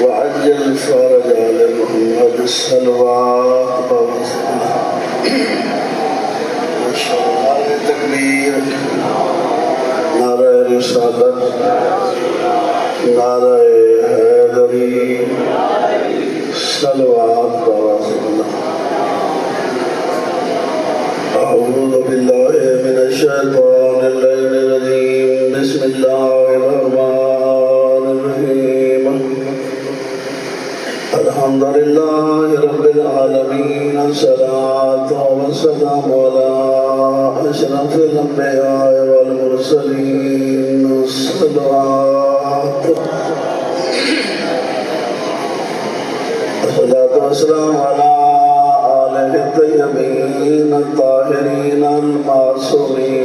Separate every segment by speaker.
Speaker 1: وعجل fridge آل محمد الصلوات نعرہ تکبیر، نعرہ رسالت، نعرہ حیدری، صلوات اعوذ باللہ من الشیطان الرجیم، بسم اللہ الرحمن الرحیم، الحمدللہ رب العالمین، الصلاة والسلام علی اشرف الانبیاء والمرسلین، الصلاة والسلام علی آلہ الطیبین الطاہرین المعصومین،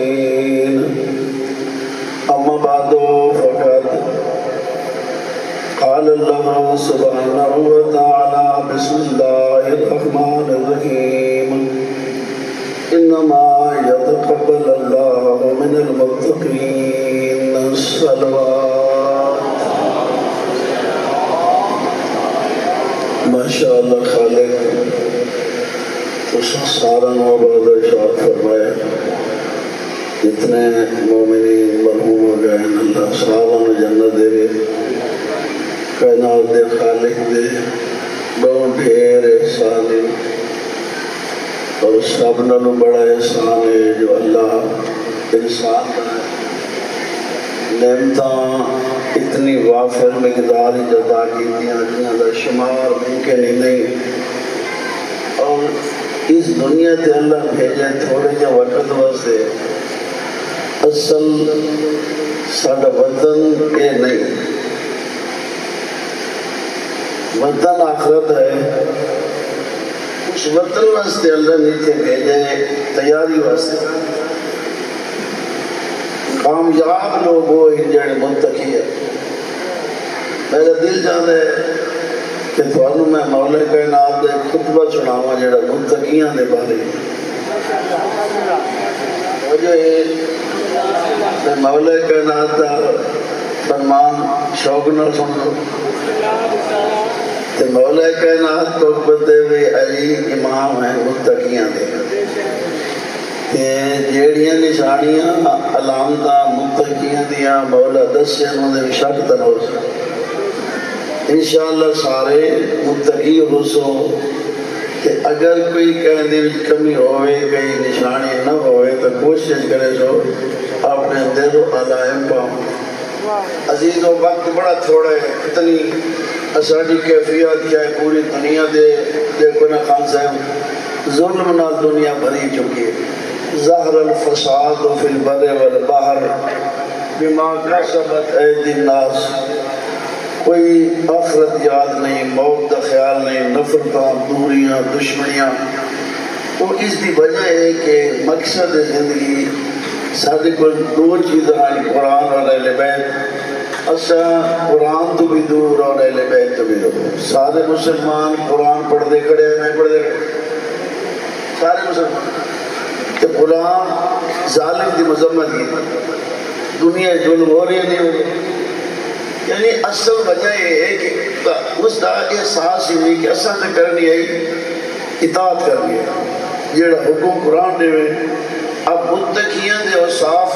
Speaker 1: اما بعد فقد قال اللہ سبحانہ وتعالی، بسم اللہ الرحمن الرحیم، انما یتقبل اللہ من المتقین، الصلوات۔ ماشاءاللہ خالق تو سارا آباد ارشاد فرمائے، جتنے مومنین مرحوم ہو گئے ہیں اللہ سارا جنت دے، کائنات دے خالق دے بہت ڈھیر احسان ہے، اور سب نالوں بڑا احسان ہے جو اللہ انسان بنائے، نعمتاں اتنی وافر مقدار عطا کیتیاں جنہاں دا شمار ممکن ہی نہیں، اور اس دنیا تے اللہ بھیجے تھوڑے جا وقت واسطے، اصل ساڈا وطن یہ نہیں، وطن آخرت ہے، اس وطن واسطے اللہ نیچے بھیجے تیاری واسطے، کامیاب لوگ وہ جڑے متقی ہے۔ میرا دل چاہتا ہے کہ تھانوں میں مولا کائنات دے خطبہ سناواں جڑا متقیاں دے بارے، میں مولا کائنات دا فرمان شوق نہ سن لو، تے مولا کائنات کو بتے ہوئے علی امام ہیں متقیاں دے، جیڑیاں نشانیاں علامتاں متقیاں دیاں مولا دسے انہوں نے شک تن ہو سکتا، انشاءاللہ سارے متقی ہو سو کہ اگر کوئی کہنے کمی ہوئے کئی نشانی نہ ہوئے تو کوشش کرے سو اپنے دل و علائم پاؤں۔ عزیز و وقت بڑا تھوڑا ہے، اتنی اساڑی کیفیت کیا ہے پوری دنیا دے دیکھو نا خان صاحب، ظلم نہ دنیا بھری چکی ہے، ظاہر الفساد فی البر والبحر بما کسبت ایدی الناس، کوئی آخرت یاد نہیں، موت کا خیال نہیں، نفرتاں، دوریاں، دشمنیاں، تو اس کی وجہ ہے کہ مقصد زندگی سارے کو دو چیزیں ہیں، قرآن اور اہل بیت، اچھا قرآن تو بھی دور اور اہل بیت تو بھی دور، سارے مسلمان قرآن پڑھ دے کھڑے ہیں، نہیں پڑھ دے کھڑے، سارے مسلمان، کہ غلام ظالم کی مذمت کی، دنیا ظلم ہو رہی ہے نہیں ہو رہی، یعنی اصل وجہ یہ ہے کہ اس کا احساس ہی نہیں کہ اصل سے کرنی ہے اطاعت کرنی ہے، جیڑا حکم قرآن دے ہوئے۔ اب متقیاں دے اور صاف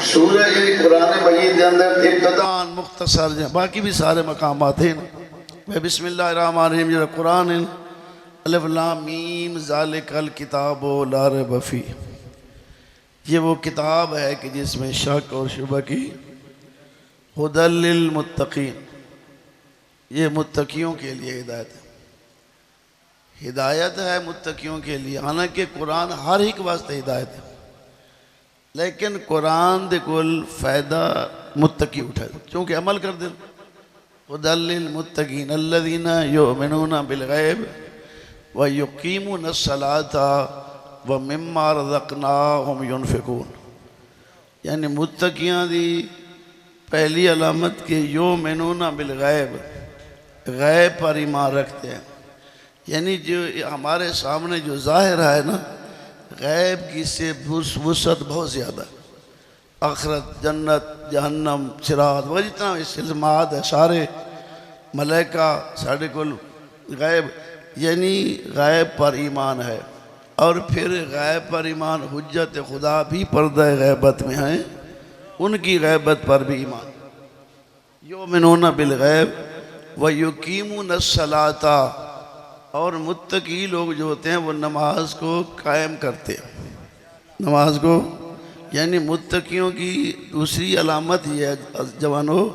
Speaker 1: سورہ جی قرآن مجید دے اندر ابتداء مختصر جائیں، باقی بھی سارے مقامات ہیں، بسم اللہ الرحمن الرحیم جیڑا قرآن ہے، الف لام میم ذالک الکتاب لا ریب فیہ، یہ وہ کتاب ہے کہ جس میں شک اور شبہ کی، ہدی للمتقین، یہ متقیوں کے لیے ہدایت ہے، ہدایت ہے متقیوں کے لیے، حالانکہ قرآن ہر ایک واسطے ہدایت ہے، لیکن قرآن دے کل فائدہ متقی اٹھائے چونکہ عمل کر دیں، ہدی للمتقین الذین یؤمنون بالغیب ویقیمون الصلاۃ ومما رزقناہم ینفقون، یعنی متقیاں دی پہلی علامت کہ یؤمنون بالغیب، غیب پر ایمان رکھتے ہیں، یعنی جو ہمارے سامنے جو ظاہر ہے نا، غیب کی سے وسعت بہت زیادہ، آخرت، جنت، جہنم، صراط، وہ جتنا استلزامات ہے سارے ملائکہ ساڑھے کل غیب یعنی غیب پر ایمان ہے، اور پھر غیب پر ایمان حجت خدا بھی پردہ غیبت میں ہیں، ان کی غیبت پر بھی ایمان۔ یؤمنون بالغیب ویقیمون الصلاۃ، اور متقی لوگ جو ہوتے ہیں وہ نماز کو قائم کرتے ہیں۔ نماز کو یعنی متقیوں کی دوسری علامت یہ ہے جوانوں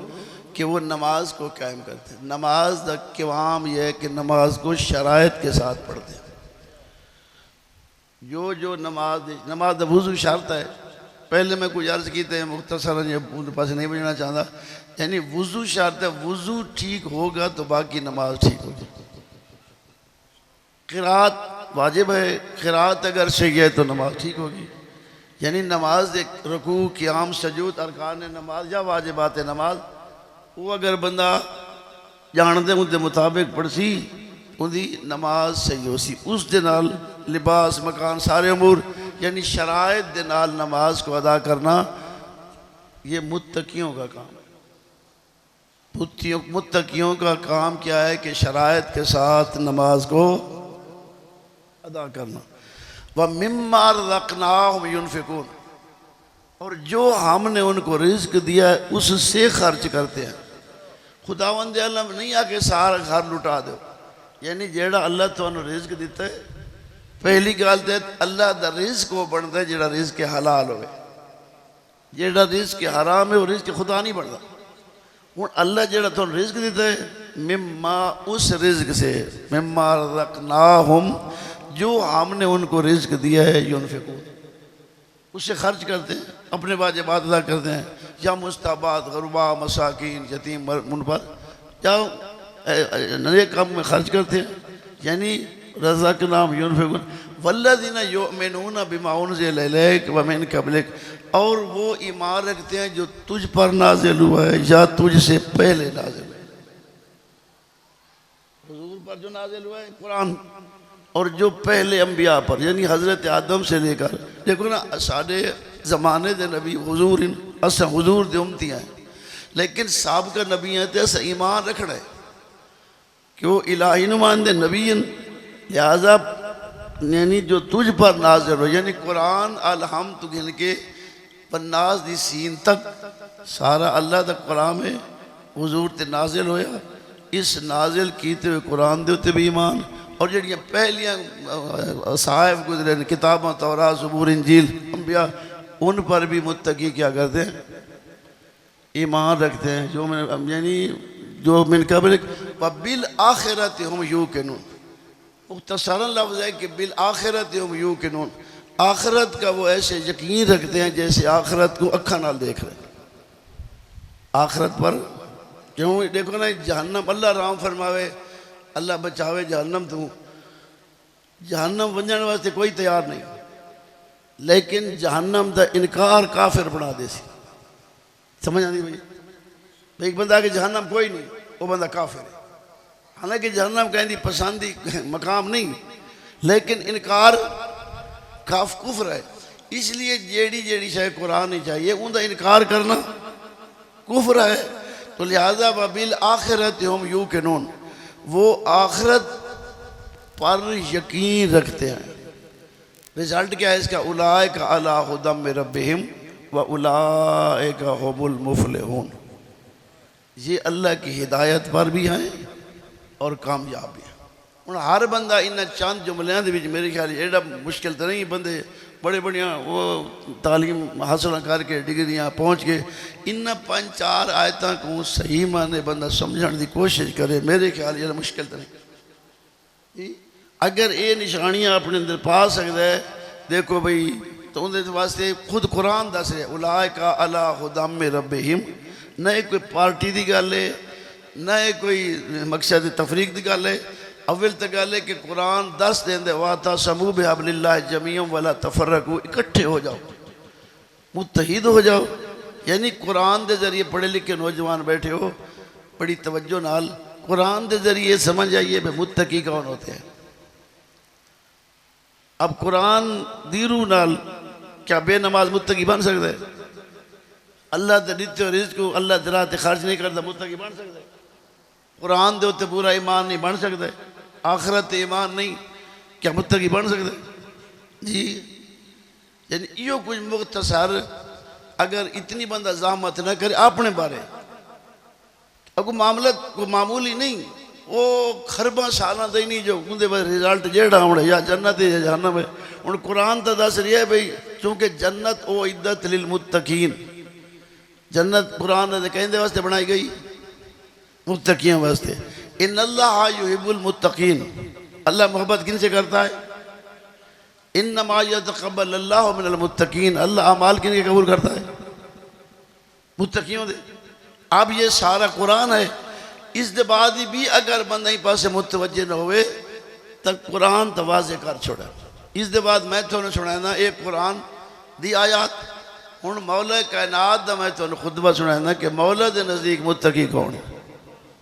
Speaker 1: کہ وہ نماز کو قائم کرتے ہیں۔ نماز کا قوام یہ ہے کہ نماز کو شرائط کے ساتھ پڑھتے ہیں۔ جو نماز وضو شرط ہے، پہلے میں کچھ عرض کیتے ہیں مختصراً، یہ پاس نہیں بجنا چاہتا، یعنی وضو شرط ہے، وضو ٹھیک ہوگا تو باقی نماز ٹھیک ہوگی۔ قرات واجب ہے، قرات اگر صحیح ہے تو نماز ٹھیک ہوگی۔ یعنی نماز ایک رکوع قیام سجود ارکان نماز یا واجبات نماز، وہ اگر بندہ جان دے ان دے مطابق پڑھ سی ان دی نماز صحیح ہو سی۔ اس دے نال لباس مکان سارے امور یعنی شرائط دے نال نماز کو ادا کرنا یہ متقیوں کا کام ہے۔ متقیوں کا کام کیا ہے کہ شرائط کے ساتھ نماز کو ادا کرنا۔ وَمِمَّا رَزَقْنَاهُمْ يُنْفِقُونَ، اور جو ہم نے ان کو رزق دیا ہے اس سے خرچ کرتے ہیں۔ خداوند عالم نہیں آ کے سارا گھر لٹا دو، یعنی جیڑا اللہ تو انہوں رزق دیتا ہے، پہلی گال تے اللہ دا رزق وہ بنتا ہے جیڑا رزق حلال ہوئے، جیڑا رزق حرام ہے وہ رزق خدا نہیں بنتا۔ اور اللہ جیڑا تو رزق دیتا ہے مما اس رزق سے، مما رزقناہم جو ہم نے ان کو رزق دیا ہے، ينفقون اس سے خرچ کرتے ہیں، اپنے واجبات ادا کرتے ہیں، یا مستحبات غربا مساکین یتیم ان پر یا نئے کام میں خرچ کرتے ہیں۔ یعنی رزقناہم ينفقون والذین یؤمنون بما انزل الیک ومن قبلک، اور وہ ایمان رکھتے ہیں جو تجھ پر نازل ہوا ہے یا تجھ سے پہلے نازل ہوا ہے۔ حضور پر جو نازل ہوا ہے قرآن، اور جو پہلے انبیاء پر یعنی حضرت آدم سے لے کر، دیکھو نا ساڑھے زمانے دے نبی حضور اسا حضور دے امتی ہیں، لیکن سابقہ نبی ہیں تے اسا ایمان رکھنا ہے کہ وہ الہی نمائندے نبی ہیں، لہذا یعنی جو تجھ پر نازل ہو، یعنی قرآن الحمد گن کے پناز دی سین تک سارا اللہ تک قرآن ہے، حضور تے نازل ہویا، اس نازل کیتے ہوئے قرآن دے ہوتے بھی ایمان، اور جڑیاں پہلیاں صحائف گزرے کتاباں تورات زبور انجیل انبیاء ان پر بھی متقی کیا کرتے ہیں، ایمان رکھتے ہیں۔ جو یعنی جو من قبل وبالآخرۃ ہم یوقنون، مختصراً لفظ ہے کہ بالآخرۃ ہم یوقنون، آخرت کا وہ ایسے یقین رکھتے ہیں جیسے آخرت کو اکھا نال دیکھ رہے ہیں۔ آخرت پر کیوں دیکھو نا جہنم، اللہ رحم فرماوے، اللہ بچاوے جہنم تو، جہنم ونجن واسطے کوئی تیار نہیں، لیکن جہنم دا انکار کافر بنا دے سی۔ سمجھ آتی بھائی؟ ایک بندہ کہ جہنم کوئی نہیں، وہ بندہ کافر ہے، حالانکہ جہنم کہیں پسندی مقام نہیں، لیکن انکار کفر ہے۔ اس لیے جیڑی شاید قرآن نہیں چاہیے ان دا انکار کرنا کفر ہے۔ تو لہذا وبالآخرۃ ہم یوقنون، وہ آخرت پر یقین رکھتے ہیں۔ رزلٹ کیا ہے اس کا؟ اولئک علی ھدی من ربہم واولئک ھم المفلحون، یہ اللہ کی ہدایت پر بھی ہیں اور کامیاب بھی ہیں۔ ہن ہر بندہ ان چند جملیاں دے وچ میرے خیال ایڈا مشکل تو نہیں، بندے بڑے بڑیاں وہ تعلیم حاصل کر کے ڈگریاں پہنچ کے ان 5-4 آیتاں کو صحیح معنی بندہ سمجھن دی کوشش کرے، میرے خیال یہ مشکل تو نہیں۔ اگر یہ نشانیاں اپنے اندر پا سکتا ہے دیکھو بھئی، تو اندر واسطے خود قرآن دس رہے اولئک علی ھدی من ربہم، نہ کوئی پارٹی دی گل ہے، نہ کوئی مقصد تفریق دی گل ہے، اول تو گل ہے کہ قرآن دس دیں دے واعتصموا بحبل اللہ جمیعا ولا تفرقوا، اکٹھے ہو جاؤ، متحد ہو جاؤ۔ یعنی قرآن دے ذریعے پڑھے لکھے نوجوان بیٹھے ہو، بڑی توجہ نال قرآن دے ذریعے سمجھ آئیے بے متقی کون ہوتے ہیں۔ اب قرآن دیرو نال کیا بے نماز متقی بن سکتا ہے؟ اللہ دے دیتے رزق کو اللہ دے راہ تے خرچ نہیں کرتا متقی بن سکتا ہے؟ قرآن دے تے پورا ایمان نہیں بن سکتا، آخرت ایمان نہیں، کیا متقی بن سکتا؟ جی یعنی یہ کچھ مختصر اگر اتنی بندہ زحمت نہ کرے اپنے بارے، اگو معاملہ کو معمولی نہیں، وہ خرباں سالاں دے نہیں جو اندے بعد رزلٹ جیڑا ہونا یا جنت ہے یا جہنم ہے۔ ان قرآن تا دس رہی ہے بھئی چونکہ جنت او عدت للمتقین، جنت قرآن نے کہندے واسطے بنائی گئی متقیوں واسطے۔ ان اللہ یحب المتقین، اللہ محبت کن سے کرتا ہے؟ انما یتقبل اللہ من المتقین، اللہ اعمال کن کے قبول کرتا ہے؟ متقیوں دے۔ اب یہ سارا قرآن ہے، اس دے بعد بھی اگر بندہ ہی پاسے متوجہ نہ ہوئے تک قرآن تو واضح کر چھوڑا۔ اس دے بعد میں تو نے سنانا ایک قرآن دی آیات، ہن مولا کائنات دا میں تو نے خطبہ سنانا کہ مولا دے نزدیک متقی کون ہے۔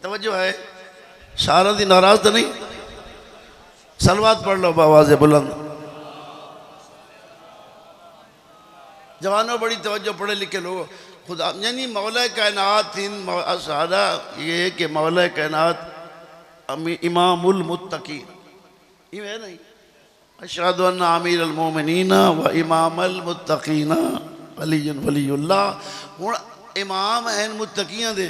Speaker 1: توجہ ہے، سارا دی ناراض تو نہیں؟ صلوات پڑھ لو بآواز بلند۔ جوانوں بڑی توجہ، پڑھے لکھے لوگ، خدا یعنی مولا کائنات سارا یہ ہے کہ مولا کائنات امام المتقین، یہ ہے نہیں؟ اشہد ان امیر المومنین و امام المتقین علی ولی اللہ۔ ہوں امام ہیں متقیاں دے،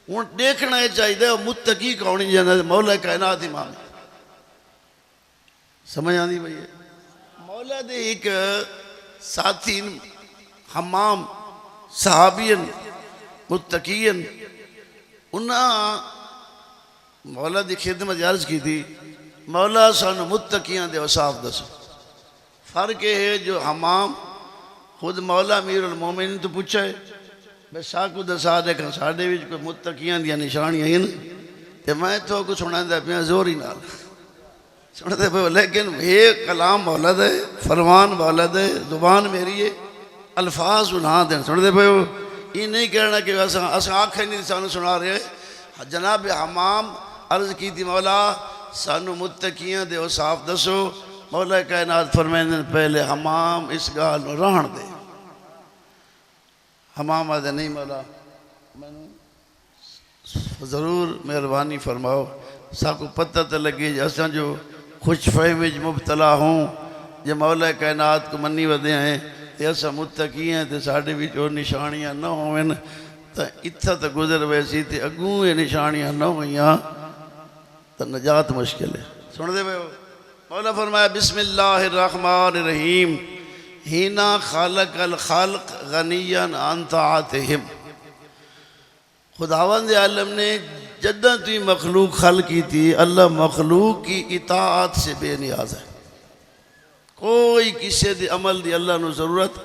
Speaker 1: ہوں دیکھنا یہ چاہیے متقی کون جانا مولا کائنات امام ہے۔ سمجھ آندی بھئی؟ مولا دے ایک ساتھی حمام صحابین متقین، انہاں مولا دی خدمت عرض کی تھی، مولا سانو متقیاں دے وصاف دسو۔ فرق یہ ہے جو حمام خود مولا امیر المومنین تو پوچھا ہے بس ساکو دسا دے کہ ساڑھے وچ کوئی متقیاں دیا نشانیاں ہیں تے میں تو کو سنائیں دے پیا زور ہی نال سنائیں دے پیا، لیکن یہ کلام مولا دے، فرمان مولا دے، زبان میری ہے، الفاظ انہاں دیں سنائیں دے پیا۔ یہ نہیں کہنا کہ اساں آنکھیں نہیں سانو سنا رہے۔ جناب حمام عرض کی تھی مولا سانو متقیاں دے وصاف دسو، مولا کائنات فرمائیں پہلے حمام اس گال میں رہن دے۔ حمام آدھے نہیں مولا ضرور مہربانی فرماؤ، ساکو پتہ تے لگے جیسا جو خوش فہمج مبتلا ہوں جو مولا کائنات کو منی ودے ہیں تے ایسا متقی ہیں تے ساڑھے بھی جو نشانیاں نہ ہوئیں تا اتھا تا گزر ویسی تے اگوں یہ نشانیاں نہ ہوئیاں تا نجات مشکل ہے۔ سن دے بھئی مولا فرمایا بسم اللہ الرحمن الرحیم ہینا خالق الخالق غنیاً عن طاعتہم۔ خداوند عالم نے جدہ توی مخلوق خلق کی تھی، اللہ مخلوق کی اطاعت سے بے نیاز ہے، کوئی کسی دی عمل دی اللہ نو ضرورت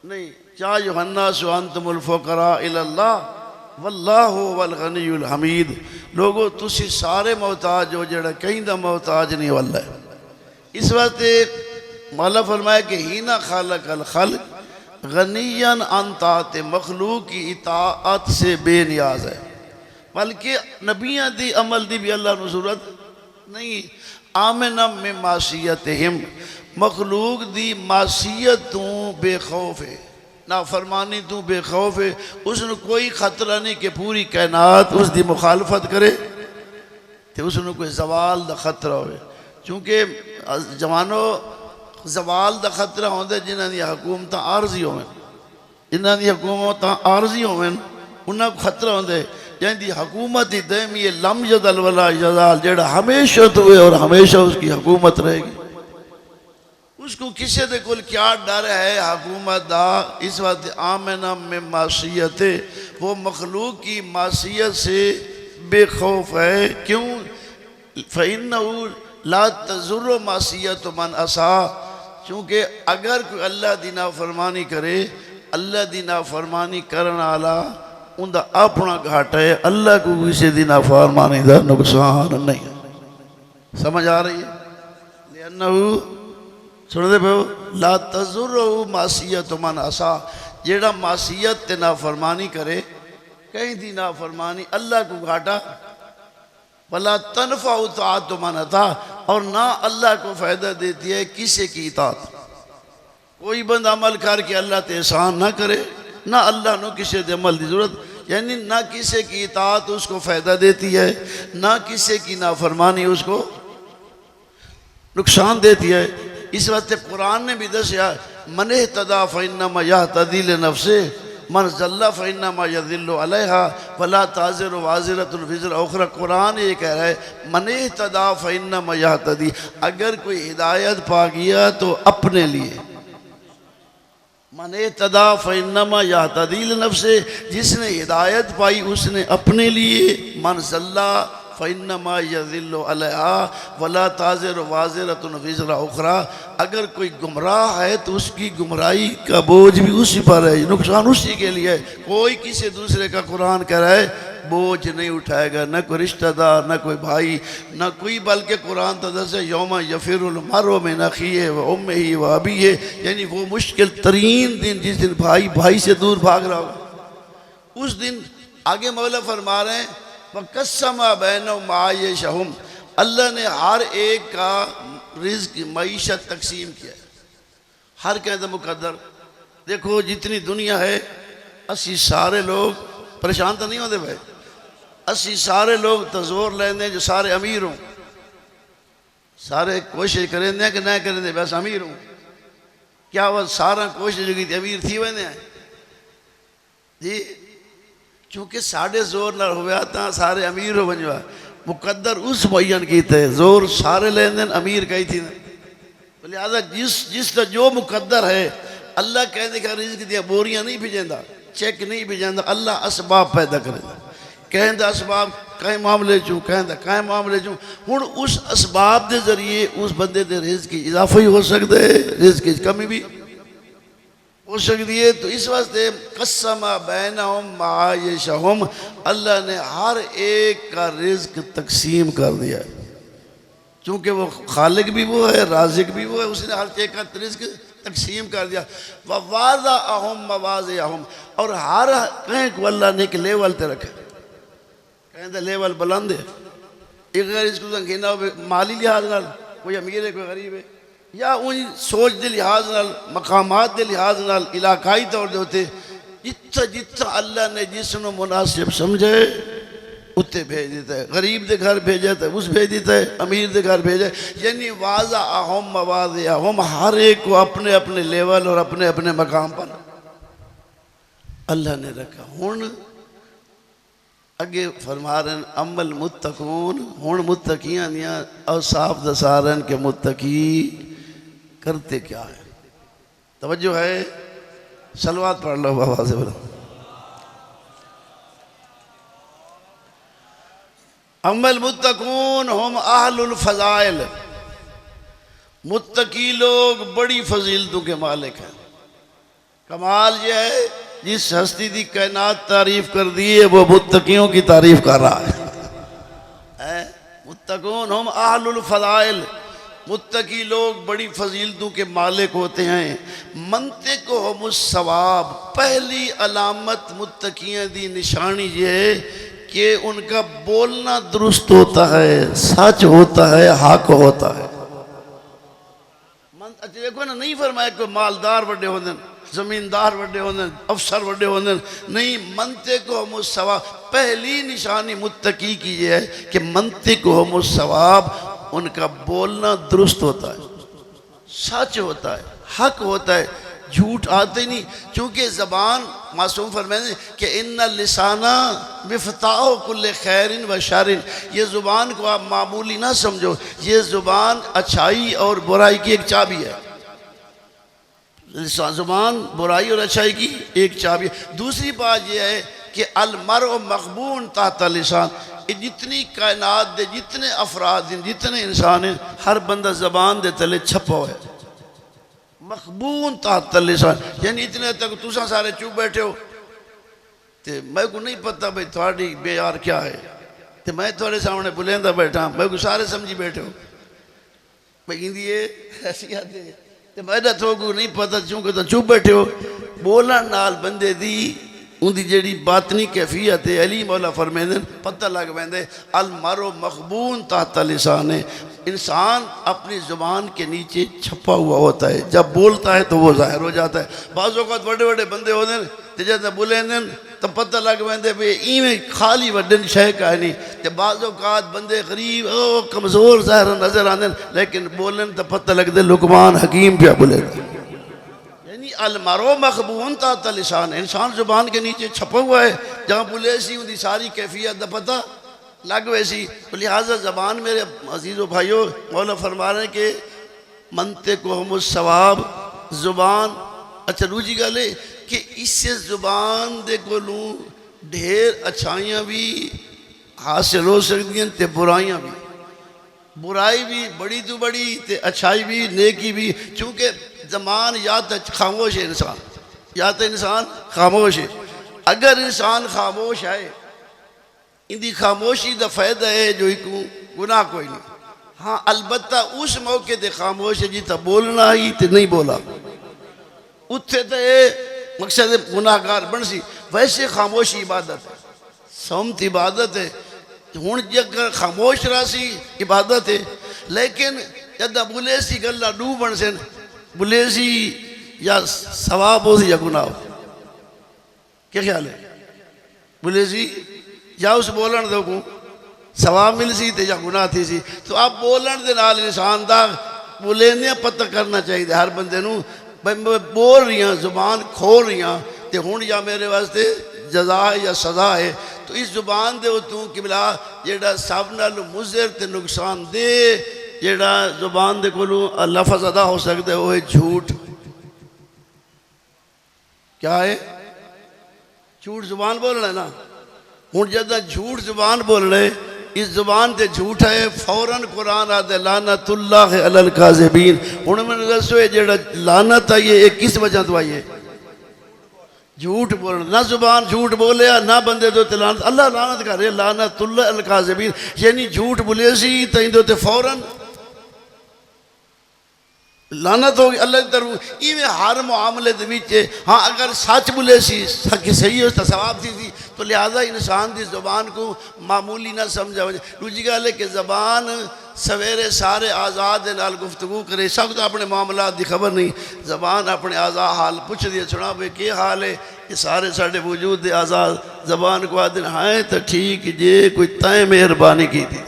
Speaker 1: نہیں۔ یا ایھا الناس انتم الفقراء الی اللہ واللہ هو الغنی الحمید۔ لوگو تسی سارے محتاج ہو، جڑا کہیں دا محتاج نہیں واللہ ہے۔ اس وقت مولا فرمایا کہ ہینا خالق الخلق غنیاً عن طاعت، مخلوق کی اطاعت سے بے نیاز ہے، بلکہ نبیاں دی عمل دی بھی اللہ نو ضرورت نہیں۔ آمنا من معصیتہم، مخلوق دی معصیت تو بے خوف ہے، نافرمانی تو بے خوف ہے، اس نے کوئی خطرہ نہیں کہ پوری کائنات اس دی مخالفت کرے تو اس نے کوئی زوال دا خطرہ ہوئے۔ چونکہ جوانوں زوال دا خطرہ ہوندے جنہاں دی حکومتاں عارضی ہوئیں، جنہاں دی حکومتاں عارضی ہوئیں انہاں کو خطرہ ہوندے، جن دی حکومت دائمی لم یزل ولا یزال، جیڑا ہمیشہ تو ہے اور ہمیشہ اس کی حکومت رہے گی۔ اس کو کسی دے کل کیا ڈر ہے حکومت دا؟ اس وقت آمنا من معصیت، وہ مخلوق کی معصیت سے بے خوف ہے۔ کیوں؟ فَإِنَّهُ لَا تَزُرُّ مَعْصِيَةُ مَنْ عَصَىٰ، چونکہ اگر کوئی اللہ دی نافرمانی کرے، اللہ دی نافرمانی کرنا والا ان دا اپنا گھاٹ ہے، اللہ کو کسی دی نافرمانی دا نقصان نہیں۔ سمجھ آ رہی ہے؟ لِأَنَّهُ سن دے بھو لا تَزُرُّ مَعْصِيَةُ مَنْ عَصَىٰ، جیڑا معصیت تے نافرمانی کرے، کہیں دی نافرمانی اللہ کو گھاٹا، وَلَا تَنْفَعُ طَاعَةُ مَنْ أَطَاعَ، اور نہ اللہ کو فائدہ دیتی ہے کسی کی اطاعت۔ کوئی بند عمل کر کے اللہ تے احسان نہ کرے، نہ اللہ نو کسی دے عمل دی ضرورت۔ یعنی نہ کسی کی اطاعت اس کو فائدہ دیتی ہے، نہ کسی کی نافرمانی اس کو نقصان دیتی ہے۔ اس وقت قرآن نے بھی دسیا من اہتدی فإنما یہتدی لنفسہ من ضل فإنما یضل علیہا ولا تزر وازرۃ وزر اخری۔ قرآن یہ کہہ رہا ہے من اہتدی فإنما یہتدی، اگر کوئی ہدایت پا گیا تو اپنے لیے، من اہتدی فإنما یہتدی لنفسہ، جس نے ہدایت پائی اس نے اپنے لیے، من ضل فإنما یضل علیہا ولا تزر وازرۃ وزر اخری، اگر کوئی گمراہ ہے تو اس کی گمراہی کا بوجھ بھی اسی پر ہے، نقصان اسی کے لیے ہے۔ کوئی کسی دوسرے کا قرآن کہہ رہا ہے بوجھ نہیں اٹھائے گا، نہ کوئی رشتہ دار، نہ کوئی بھائی، نہ کوئی، بلکہ قرآن تدس یوم یفر المرء من اخیہ و امہ و ابیہ، یعنی وہ مشکل ترین دن جس دن بھائی بھائی سے دور بھاگ رہا ہوگا، اس دن آگے مولا فرما رہے ہیں وَقَسَّمَ بَيْنَهُمْ مَعَائِشَهُمْ، اللہ نے ہر ایک کا رزق معیشت تقسیم کیا ہے، ہر قید مقدر۔ دیکھو جتنی دنیا ہے اسی سارے لوگ پریشان تو نہیں ہوتے بھائی، اسی سارے لوگ تزور لیندے جو سارے امیر ہوں، سارے کوشش کریں دیں کہ نہ کریں دیں بس امیر ہوں، کیا وہ سارا کوشش جو کی تھی امیر تھی ویندے ہیں جی؟ چونکہ ساڑھے زور نہ ہویا تھا سارے امیر ہو بنجوا، مقدر اس معین کی تھے، زور سارے لین دین امیر کہی تھی، لہذا جس کا جو مقدر ہے اللہ کہنے کا رزق دیا، بوریاں نہیں بھیجیں دا، چیک نہیں بھیجیں دا، اللہ اسباب پیدا کرے دا، کہیں دا اسباب کہیں معاملے چوں، کہیں دا کہیں معاملے چوں، ہن اس اسباب دے ذریعے اس بندے دے رزق کی اضافہ ہی ہو سکتے ہے، رزق کی کمی بھی ہو سکتی ہے۔ تو اس واسطے قسم بینہم معایشہم، اللہ نے ہر ایک کا رزق تقسیم کر دیا ہے، چونکہ وہ خالق بھی وہ ہے، رازق بھی وہ ہے، اس نے ہر ایک کا رزق تقسیم کر دیا۔ وَوَاضَعَهُمْ مَوَازِعَهُمْ، اور ہر کہیں کو اللہ نے ایک لیول تے رکھا، کہیں دا لیول بلند ہے، ایک اگر اس کو سنگھینا ہو مالی لحاظ نال، کوئی امیر ہے کوئی غریب ہے، یا ان سوچ دے لحاظ نال، مقامات دے لحاظ نال، علاقائی طور دے ہوتے، جتنا اللہ نے جس نے مناسب سمجھے اتے بھیج دیتا ہے، غریب دے گھر بھیجا ہے اس بھیج دیتا ہے، امیر دے گھر بھیجا ہے، یعنی واضعہم مواضعہم، ہر ایک کو اپنے اپنے لیول اور اپنے اپنے مقام پر اللہ نے رکھا۔ ہن اگے فرما رہے ہیں اما المتقون، ہن متقیاں دیاں اوصاف دسا رہے ہیں کہ متقی کرتے کیا ہے، توجہ ہے، صلوات پڑھ لو بابا سے بولو۔ اما المتقون ہم اہل الفضائل، متقی لوگ بڑی فضیلتوں کے مالک ہیں۔ کمال یہ ہے جس ہستی دی کائنات تعریف کر دی ہے وہ متقیوں کی تعریف کر رہا ہے۔ متقون ہم اہل الفضائل، متقی لوگ بڑی فضیلتوں کے مالک ہوتے ہیں۔ منطق ہم الثواب، پہلی علامت متقیاں دی نشانی یہ ہے کہ ان کا بولنا درست ہوتا ہے، سچ ہوتا ہے، حق ہوتا ہے۔ دیکھو نا، نہیں فرمایا کہ مالدار بڑے ہوندے، زمیندار بڑے ہوندے، افسر بڑے ہوندے، نہیں، منطق ہم الثواب، پہلی نشانی متقی کی یہ ہے کہ منطق ہم الثواب، ان کا بولنا درست ہوتا ہے، سچ ہوتا ہے، حق ہوتا ہے، جھوٹ آتے نہیں، چونکہ زبان معصوم فرمائے کہ ان اللسانہ مفتاح کل خیر و شر، یہ زبان کو آپ معمولی نہ سمجھو، یہ زبان اچھائی اور برائی کی ایک چابی ہے، زبان برائی اور اچھائی کی ایک چابی ہے۔ دوسری بات یہ ہے کہ المرء مغبون تحت لسان، جتنی کائنات دے جتنے افراد ہیں، جتنے انسان ہیں، ہر بندہ زبان دے تلے چھپا ہوئے، مغبون تحت لسان، یعنی اتنے تک تساں سارے چوپ بیٹھے ہو تے میں کو نہیں پتہ بھئی تھوڑی بے یار کیا ہے، تے میں تھوڑے سامنے بلیندہ بیٹھا میں کو سارے سمجھی بیٹھے ہو، بھئی اندیے ایسی آتے ہیں تے میں تو کو نہیں پتہ چونکہ تو چوپ بیٹھے ہو۔ بولن نال بندے دی ان دی جڑی باطنی کیفیت ہے، علی مولا فرمیندے پتہ لگ ویندے المرء مغبون تحت لسان، انسان اپنی زبان کے نیچے چھپا ہوا ہوتا ہے، جب بولتا ہے تو وہ ظاہر ہو جاتا ہے۔ بعض اوقات بڑے بڑے بندے ہوتے ہیں تے جد بولندن تو پتہ لگ ویندے بھی ایویں خالی وڈن شے کا نہیں تے بعض اوقات بندے غریب او کمزور ظاہر نظر آندن لیکن بولن تو پتہ لگدے لقمان حکیم پیا بولے یعنی المرء مخبون تحت لسان انسان زبان کے نیچے چھپا ہوا ہے جہاں بولے سی ان دی ساری کیفیت دا پتہ لگ ویسی لہٰذا زبان میرے عزیز و بھائیو مولا فرما رہے ہیں کہ منطقہم الصواب زبان اچھا روجی گالے کہ اس سے زبان دے کولوں ڈھیر اچھائیاں بھی حاصل ہو سکتی ہیں تے برائیاں بھی برائی بھی بڑی تو بڑی تے اچھائی بھی نیکی بھی چونکہ زمان یا تو خاموش ہے انسان یا تو انسان خاموش ہے اگر انسان خاموش ہے اندی خاموشی دا فائدہ ہے جو ایک گناہ کوئی نہیں ہاں البتہ اس موقع تے خاموش ہے جی تا بولنا ہی تے نہیں بولا اتھے تے مقصد گناہگار بن سی ویسے خاموشی عبادت ہے سمت عبادت ہے ہون جگر خاموش راسی عبادت ہے لیکن جد بولے سی گلہ ڈو بن سن بولے سی یا ثواب ہو سی یا گناہ ہو کیا خیال ہے بولے سی یا اس بولن دو کو ثواب مل سی تے یا گناہ تھی سی تو آپ بولن دے نال انسان دا بولے نہیں پتہ کرنا چاہیے ہر بندے نو بول رہی ہیں زبان کھول رہی ہیں تے ہون یا میرے واسطے جزا ہے یا سزا ہے تو اس زبان دے اتوں کہ بلا جیڑا سب نال مضر تے نقصان دے جیڑا زبان دے کولوں لفظ ادا ہو سکتے وہ ہے جھوٹ کیا ہے جھوٹ زبان بولنا ہے نا ہون جدہ جھوٹ زبان بول رہے اس زبان تے جھوٹ ہے فوراً قرآن آدھے لعنت اللہ علی الکاذبین انہوں میں نے رسوئے جیڑا لعنت آئیے ایک کس وجہ تو آئیے جھوٹ بولنا نہ زبان جھوٹ بولے نہ بندے دو تے لعنت اللہ لعنت کر رہے لعنت اللہ علی الکاذبین یعنی جھوٹ بولے سی تین دو تے فوراً لعنت ہوگی اللہ طرف ایویں ہر معاملے دے وچے ہاں اگر سچ بولے سی کہ صحیح ہوتا ثواب تھی تو لہذا انسان دی زبان کو معمولی نہ سمجھا وجہ دوسری گل ہے کہ زبان سویرے سارے آزاد نال گفتگو کرے سب تو اپنے معاملات دی خبر نہیں زبان اپنے آزاد حال پوچھ دیا سنا بھئی کیا حال ہے یہ سارے ساڑھے وجود دے آزاد زبان کو آدھے ہائیں تو ٹھیک جے کوئی تائیں مہربانی کی تھی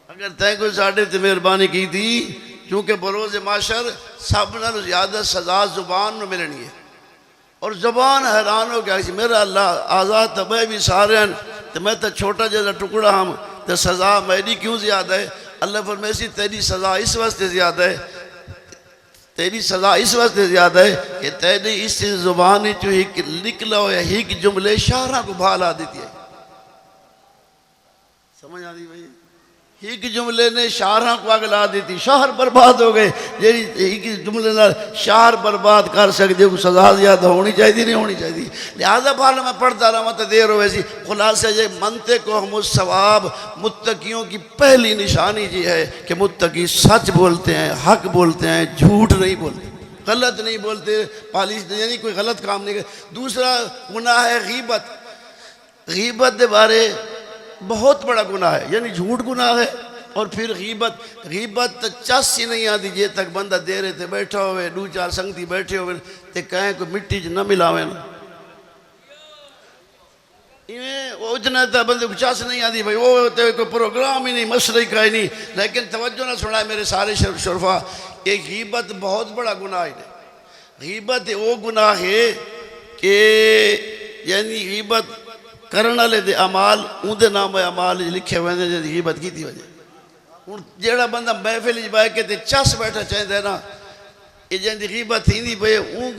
Speaker 1: اگر تائیں کوئی ساڑھے تے مہربانی کی تھی کیونکہ بروز معاشر سب نال زیادہ سزا زبان نو ملنی ہے اور زبان حیران ہو گیا میرا اللہ آزاد تو میں بھی سارے ہیں تو میں تو چھوٹا جیسا ٹکڑا ہم تو سزا میری کیوں زیادہ ہے اللہ فرمیسی تیری سزا اس واسطے زیادہ ہے تیری سزا اس واسطے زیادہ ہے کہ تیری اس زبانی جو ہی نکلا ہو یا ہی کی جملے شاہرہ کو بھالا دیتی ہے سمجھ آدھی بھائی ہی کی جملے نے شاہراں کو اگلا دیتی شہر برباد ہو گئے ہی کی جملے نے شہر برباد کر سکتے کو سزا زیادہ ہونی چاہیے نہیں ہونی چاہیے لہذا بھالا میں پڑھتا رہا مت دیر ہو ویسی خلاصہ یہ منطقہم الصواب متقیوں کی پہلی نشانی جی ہے کہ متقی سچ بولتے ہیں حق بولتے ہیں جھوٹ نہیں بولتے غلط نہیں بولتے پالیش یعنی کوئی غلط کام نہیں کرتے دوسرا گناہ ہے غیبت غیبت دے بارے بہت بڑا گناہ ہے یعنی جھوٹ گناہ ہے اور پھر غیبت چس ہی نہیں آتی جے تک بندہ دے رہے تھے بیٹھا ہوئے دو چار سنگتی بیٹھے ہوئے تے کہیں کوئی مٹی نہ ملاوے نا وہ اتنا تھا بندے کو چس نہیں آتی بھائی وہ ہوتے کوئی پروگرام ہی نہیں مسئلہ کا ہی نہیں لیکن توجہ نہ سنا ہے میرے سارے شرفا کہ غیبت بہت بڑا گناہ ہے غیبت وہ گناہ ہے کہ یعنی غیبت کرنا لے دے عمال ان دے نام عمال لکھے ہوئے ہیں جیسے غیبت کی تھی وجہ جیڑا بندہ محفل جبائے کہ تے چس بیٹھا چاہیں دے نا یہ جیندی غیبت ہی نہیں بھئی ان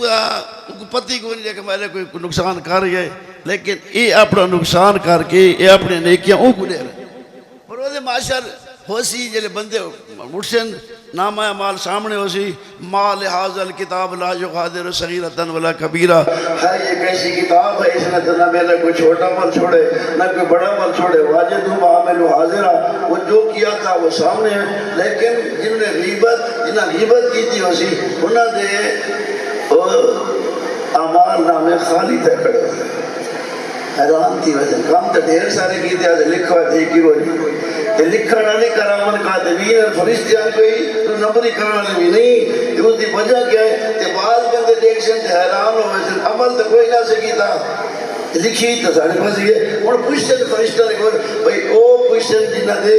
Speaker 1: کو پتی کو نہیں کہ میرے کوئی نقصان کر گئے لیکن یہ اپنا نقصان کر کے یہ اپنے نیکیاں ان کو لے رہے پروز معاشر ہو سی جلے بندے مرشن نام مال سامنے ہو سی مال حاضر کتاب لا یغادر صغیرۃ ولا کبیرہ ہے یہ کیسی کتاب ہے اس نے تو نہ میرا کوئی چھوٹا مال چھوڑے نہ کوئی بڑا مال چھوڑے واجدہم عامل حاضرہ وہ جو کیا تھا وہ سامنے ہے لیکن جنہوں نے غیبت کی تھی ہو سی انہوں نے اعمال نامے خالی تے کھڑے ہوئے حیران تھی وجہ کام تو ڈھیر سارے کی تھے لکھا ہے تھی کی وہ تے لکھن علی کرامن کاتبین فرشتیاں کوئی نمبر ہی کرنے والے بھی نہیں. اس کی وجہ کیا ہے کہ بعض بندے دیکھیں تو حیران ہو ویسے عمل تو کوئی نہ سکی تھا لکھی تو سارے پاس ہی ہے. اور پوچھتے فرشتہ نے کہا بھائی وہ پوچھتے جنہ دے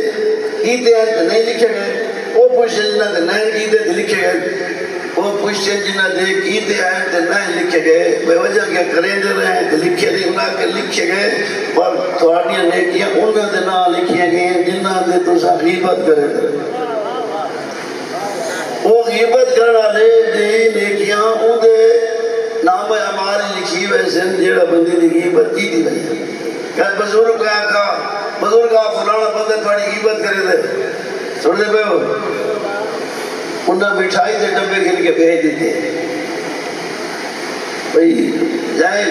Speaker 1: کیتے ہیں تو نہیں لکھے گئے, وہ پوچھتے جنہ دے نہیں کیتے تو لکھے گئے, وہ پوچھتے جنہ دے کیتے ہیں تو نہیں لکھے گئے. بے وجہ کیا کریں دے رہے ہیں تو لکھے نہیں بنا کے لکھے گئے, پر تھوڑیاں نیکیاں انہوں دے نام لکھیاں گئی ہیں جنہ دے تو غیبت کرے دے. وہ غیبت کرنا لے دے نیکیاں ان دے نام ہمارے لکھی ویسے جیڑا بندی دی غیبت کی دی بھائی. کہ بزرگ کا بزرگ فلانا بندے تھوڑی غیبت کرے دے سن لے پہ ہو, انہیں مٹھائی دے ڈبے گھر کے بھیج دیتے بھئی جائیں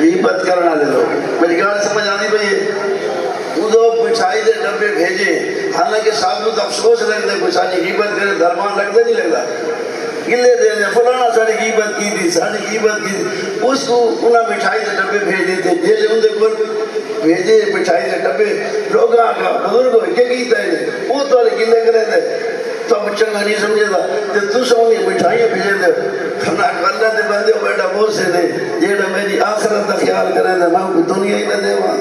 Speaker 1: غیبت کرنا لے دو. میری گال سمجھ آنی بھئی وہ دو مٹھائی دے ڈبے بھیجے, حالانکہ صاحب کو افسوس لگ دے کچھ آنی غیبت کرے درمان لگ دے نہیں لگتا گلے دے دے فلانا ساڑی غیبت کی تھی ساڑی غیبت کی تھی. اس کو انہیں مٹھائی دے ڈبے بھیج دیتے جیسے ان دے کول بھیجے مٹھائی دے ڈبے لوگاں کا بزرگ ہوئے کیا کیتا ہے وہ تو گلے کرے دے تو اب چنگا نہیں سمجھے دا کہ تو سونی مٹھائیاں بھیجے دے ہمنا اللہ دے بندے ہو بیٹا بہت سے دے جیڑا میری آخرت دا خیال کرے دے میں دنیا ہی نہ دے وہاں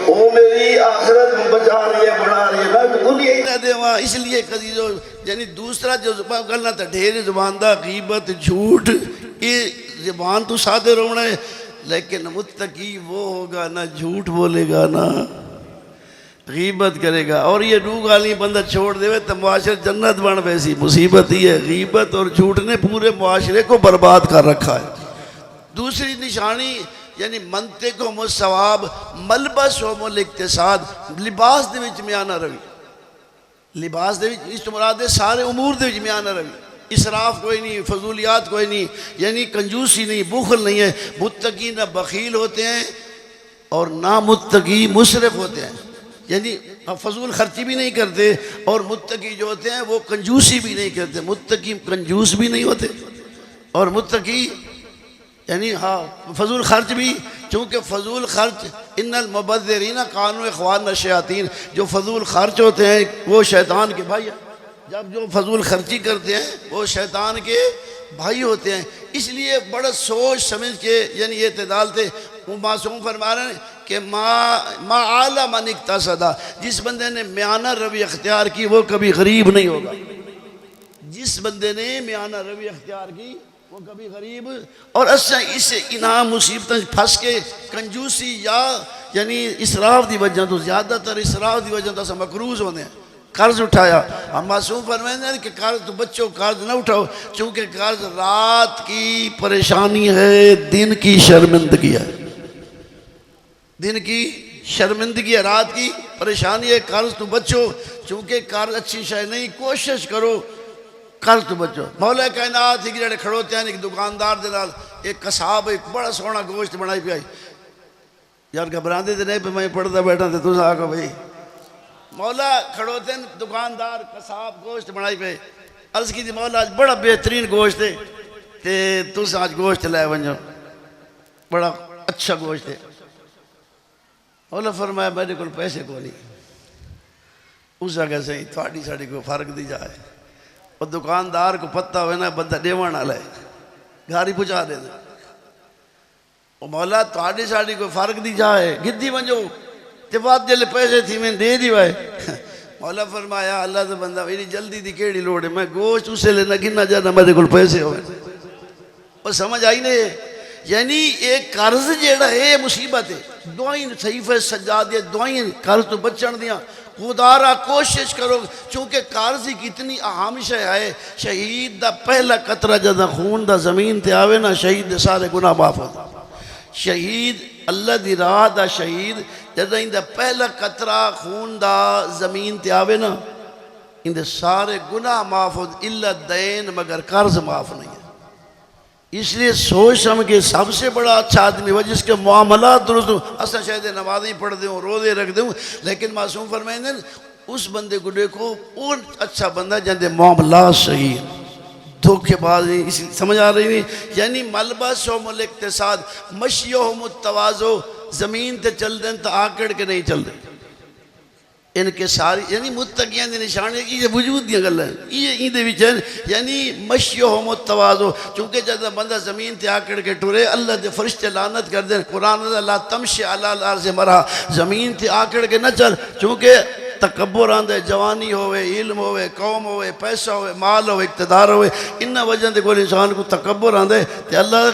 Speaker 1: وہ میری آخرت بچا رہی ہے بڑھا رہی ہے میں دنیا ہی نہ دے وہاں. اس لیے کدی جو یعنی دوسرا جو زبان کرنا تھا ڈھیر زبان دا غیبت جھوٹ یہ زبان تو سادے رونا ہے, لیکن متقی وہ ہوگا نہ جھوٹ بولے گا نہ غیبت کرے گا. اور یہ دو گالی بندہ چھوڑ دے تو معاشرے جنت بن ویسی. مصیبت ہی ہے غیبت اور جھوٹ نے پورے معاشرے کو برباد کر رکھا ہے. دوسری نشانی یعنی منطق و ثواب ملبس و الاقتصاد لباس دے وچ میانہ روی. لباس دے وچ اس مراد سارے امور دے وچ میانہ روی. اسراف کوئی نہیں, فضولیات کوئی نہیں, یعنی کنجوسی نہیں, بخل نہیں ہے. متقی نہ بخیل ہوتے ہیں اور نہ متقی مسرف ہوتے ہیں, یعنی فضول خرچی بھی نہیں کرتے. اور متقی جو ہوتے ہیں وہ کنجوسی بھی نہیں کرتے. متقی کنجوس بھی نہیں ہوتے اور متقی یعنی ہاں فضول خرچ بھی, چونکہ فضول خرچ ان المبذرین کانوا اخوان الشیاطین, جو فضول خرچ ہوتے ہیں وہ شیطان کے بھائی ہیں. جب جو فضول خرچی کرتے ہیں وہ شیطان کے بھائی ہوتے ہیں. اس لیے بڑا سوچ سمجھ کے یعنی اعتدال تھے. وہ معصوم فرما رہے ہیں کہ ما اعلی من اقتصد, جس بندے نے میانہ روی اختیار کی وہ کبھی غریب نہیں ہوگا. جس بندے نے میانہ روی اختیار کی وہ کبھی غریب. اور اچھا اس سے انہاں مصیبتیں پھنس کے کنجوسی یا یعنی اسراف دی وجہ تو زیادہ تر اسراف دی وجہ تو اسا مقروض ہونے ہیں. قرض اٹھایا, ہم معصوم فرمائیں ہیں کہ قرض تو بچوں قرض نہ اٹھاؤ, چونکہ قرض رات کی پریشانی ہے دن کی شرمندگی ہے. دن کی شرمندگی ہے رات کی پریشانی ہے. قرض تو بچو, چونکہ قرض اچھی شے نہیں, کوشش کرو قرض تو بچو. مولا کائنات ہی جڑے کھڑوتے ہیں ایک دکاندار دے نال ایک قصاب ایک بڑا سونا گوشت بنائی پی آئی. یار گھبراندے تے نہیں پہ میں پڑھتا بیٹھا تے تساں آکھو بھائی مولا کھڑوتے ہیں دکاندار قصاب گوشت بنائی پہ. عرض کی تھی مولا آج بڑا بہترین گوشت ہے تے تساں آج گوشت لے ونجو, بڑا اچھا گوشت ہے. مولا فرمایا میرے کو پیسے کو نہیں. اس جگہ سے تھوڑی ساڑی کو فرق دی جائے. اور دکاندار کو پتہ ہوئے نا بندہ دیوان آ لائے گھاری پہنچا دے دے. اور مولا تھوڑی ساڑی کو فرق دی جائے گدی ونجو تے بات جلے پیسے تھی میں دے دی وائے. مولا فرمایا اللہ سے بندہ میری جلدی دی کیڑی لوڑ ہے, میں گوشت اسے لینا گننا جانا میرے کو پیسے ہوئے. اور سمجھ آئی نہیں, یعنی ایک قرض جیڑا ہے مصیبت ہے. دعائیں صحیفہ سجاد دیا دعائیں قرض تو بچن دیا. خدارا کوشش کرو, چونکہ قرض ہی کتنی اہم شے ہے. شہید دا پہلا قطرہ جدا خون دا زمین تے آوے نا شہید دے سارے گناہ معاف ہوتا. شہید اللہ دی راہ دا شہید جدا ان دا پہلا قطرہ خون دا زمین تے آوے نا ان دے سارے گناہ معاف ہوتا, الا دین مگر قرض معاف نہیں ہے. اس لیے سوچ سمجھ کے سب سے بڑا اچھا آدمی ہوا جس کے معاملات درست ہوں. اصلا شاید نمازیں پڑھ دوں روزے رکھ دوں, لیکن معصوم فرمائیں اس بندے کو دیکھو اور اچھا بندہ جن دے معاملات صحیح ہیں. دھوکے باز نہیں, سمجھ آ رہی نہیں. یعنی ملبس و الاقتصاد مشیہم التوازو, زمین تے چل دیں تو آکڑ کے نہیں چل دیں. ان کے ساری یعنی متقیاں دی نشانی یہ وجود دی گل ہے یہ ان دے وچ یعنی مشیہم التواضع چونکہ جب بندہ زمین تے آکڑ کے ٹرے اللہ دے فرشتے لعنت کر دیں قرآن لا تمشی علی الارض مرحا زمین تے آکڑ کے نہ چل چونکہ تکبر آندے جوانی ہوئے علم ہوئے قوم ہوئے پیسہ ہوئے مال ہوئے اقتدار ہوئے ان وجہ دے کوئی انسان کو تکبر آندے تے اللہ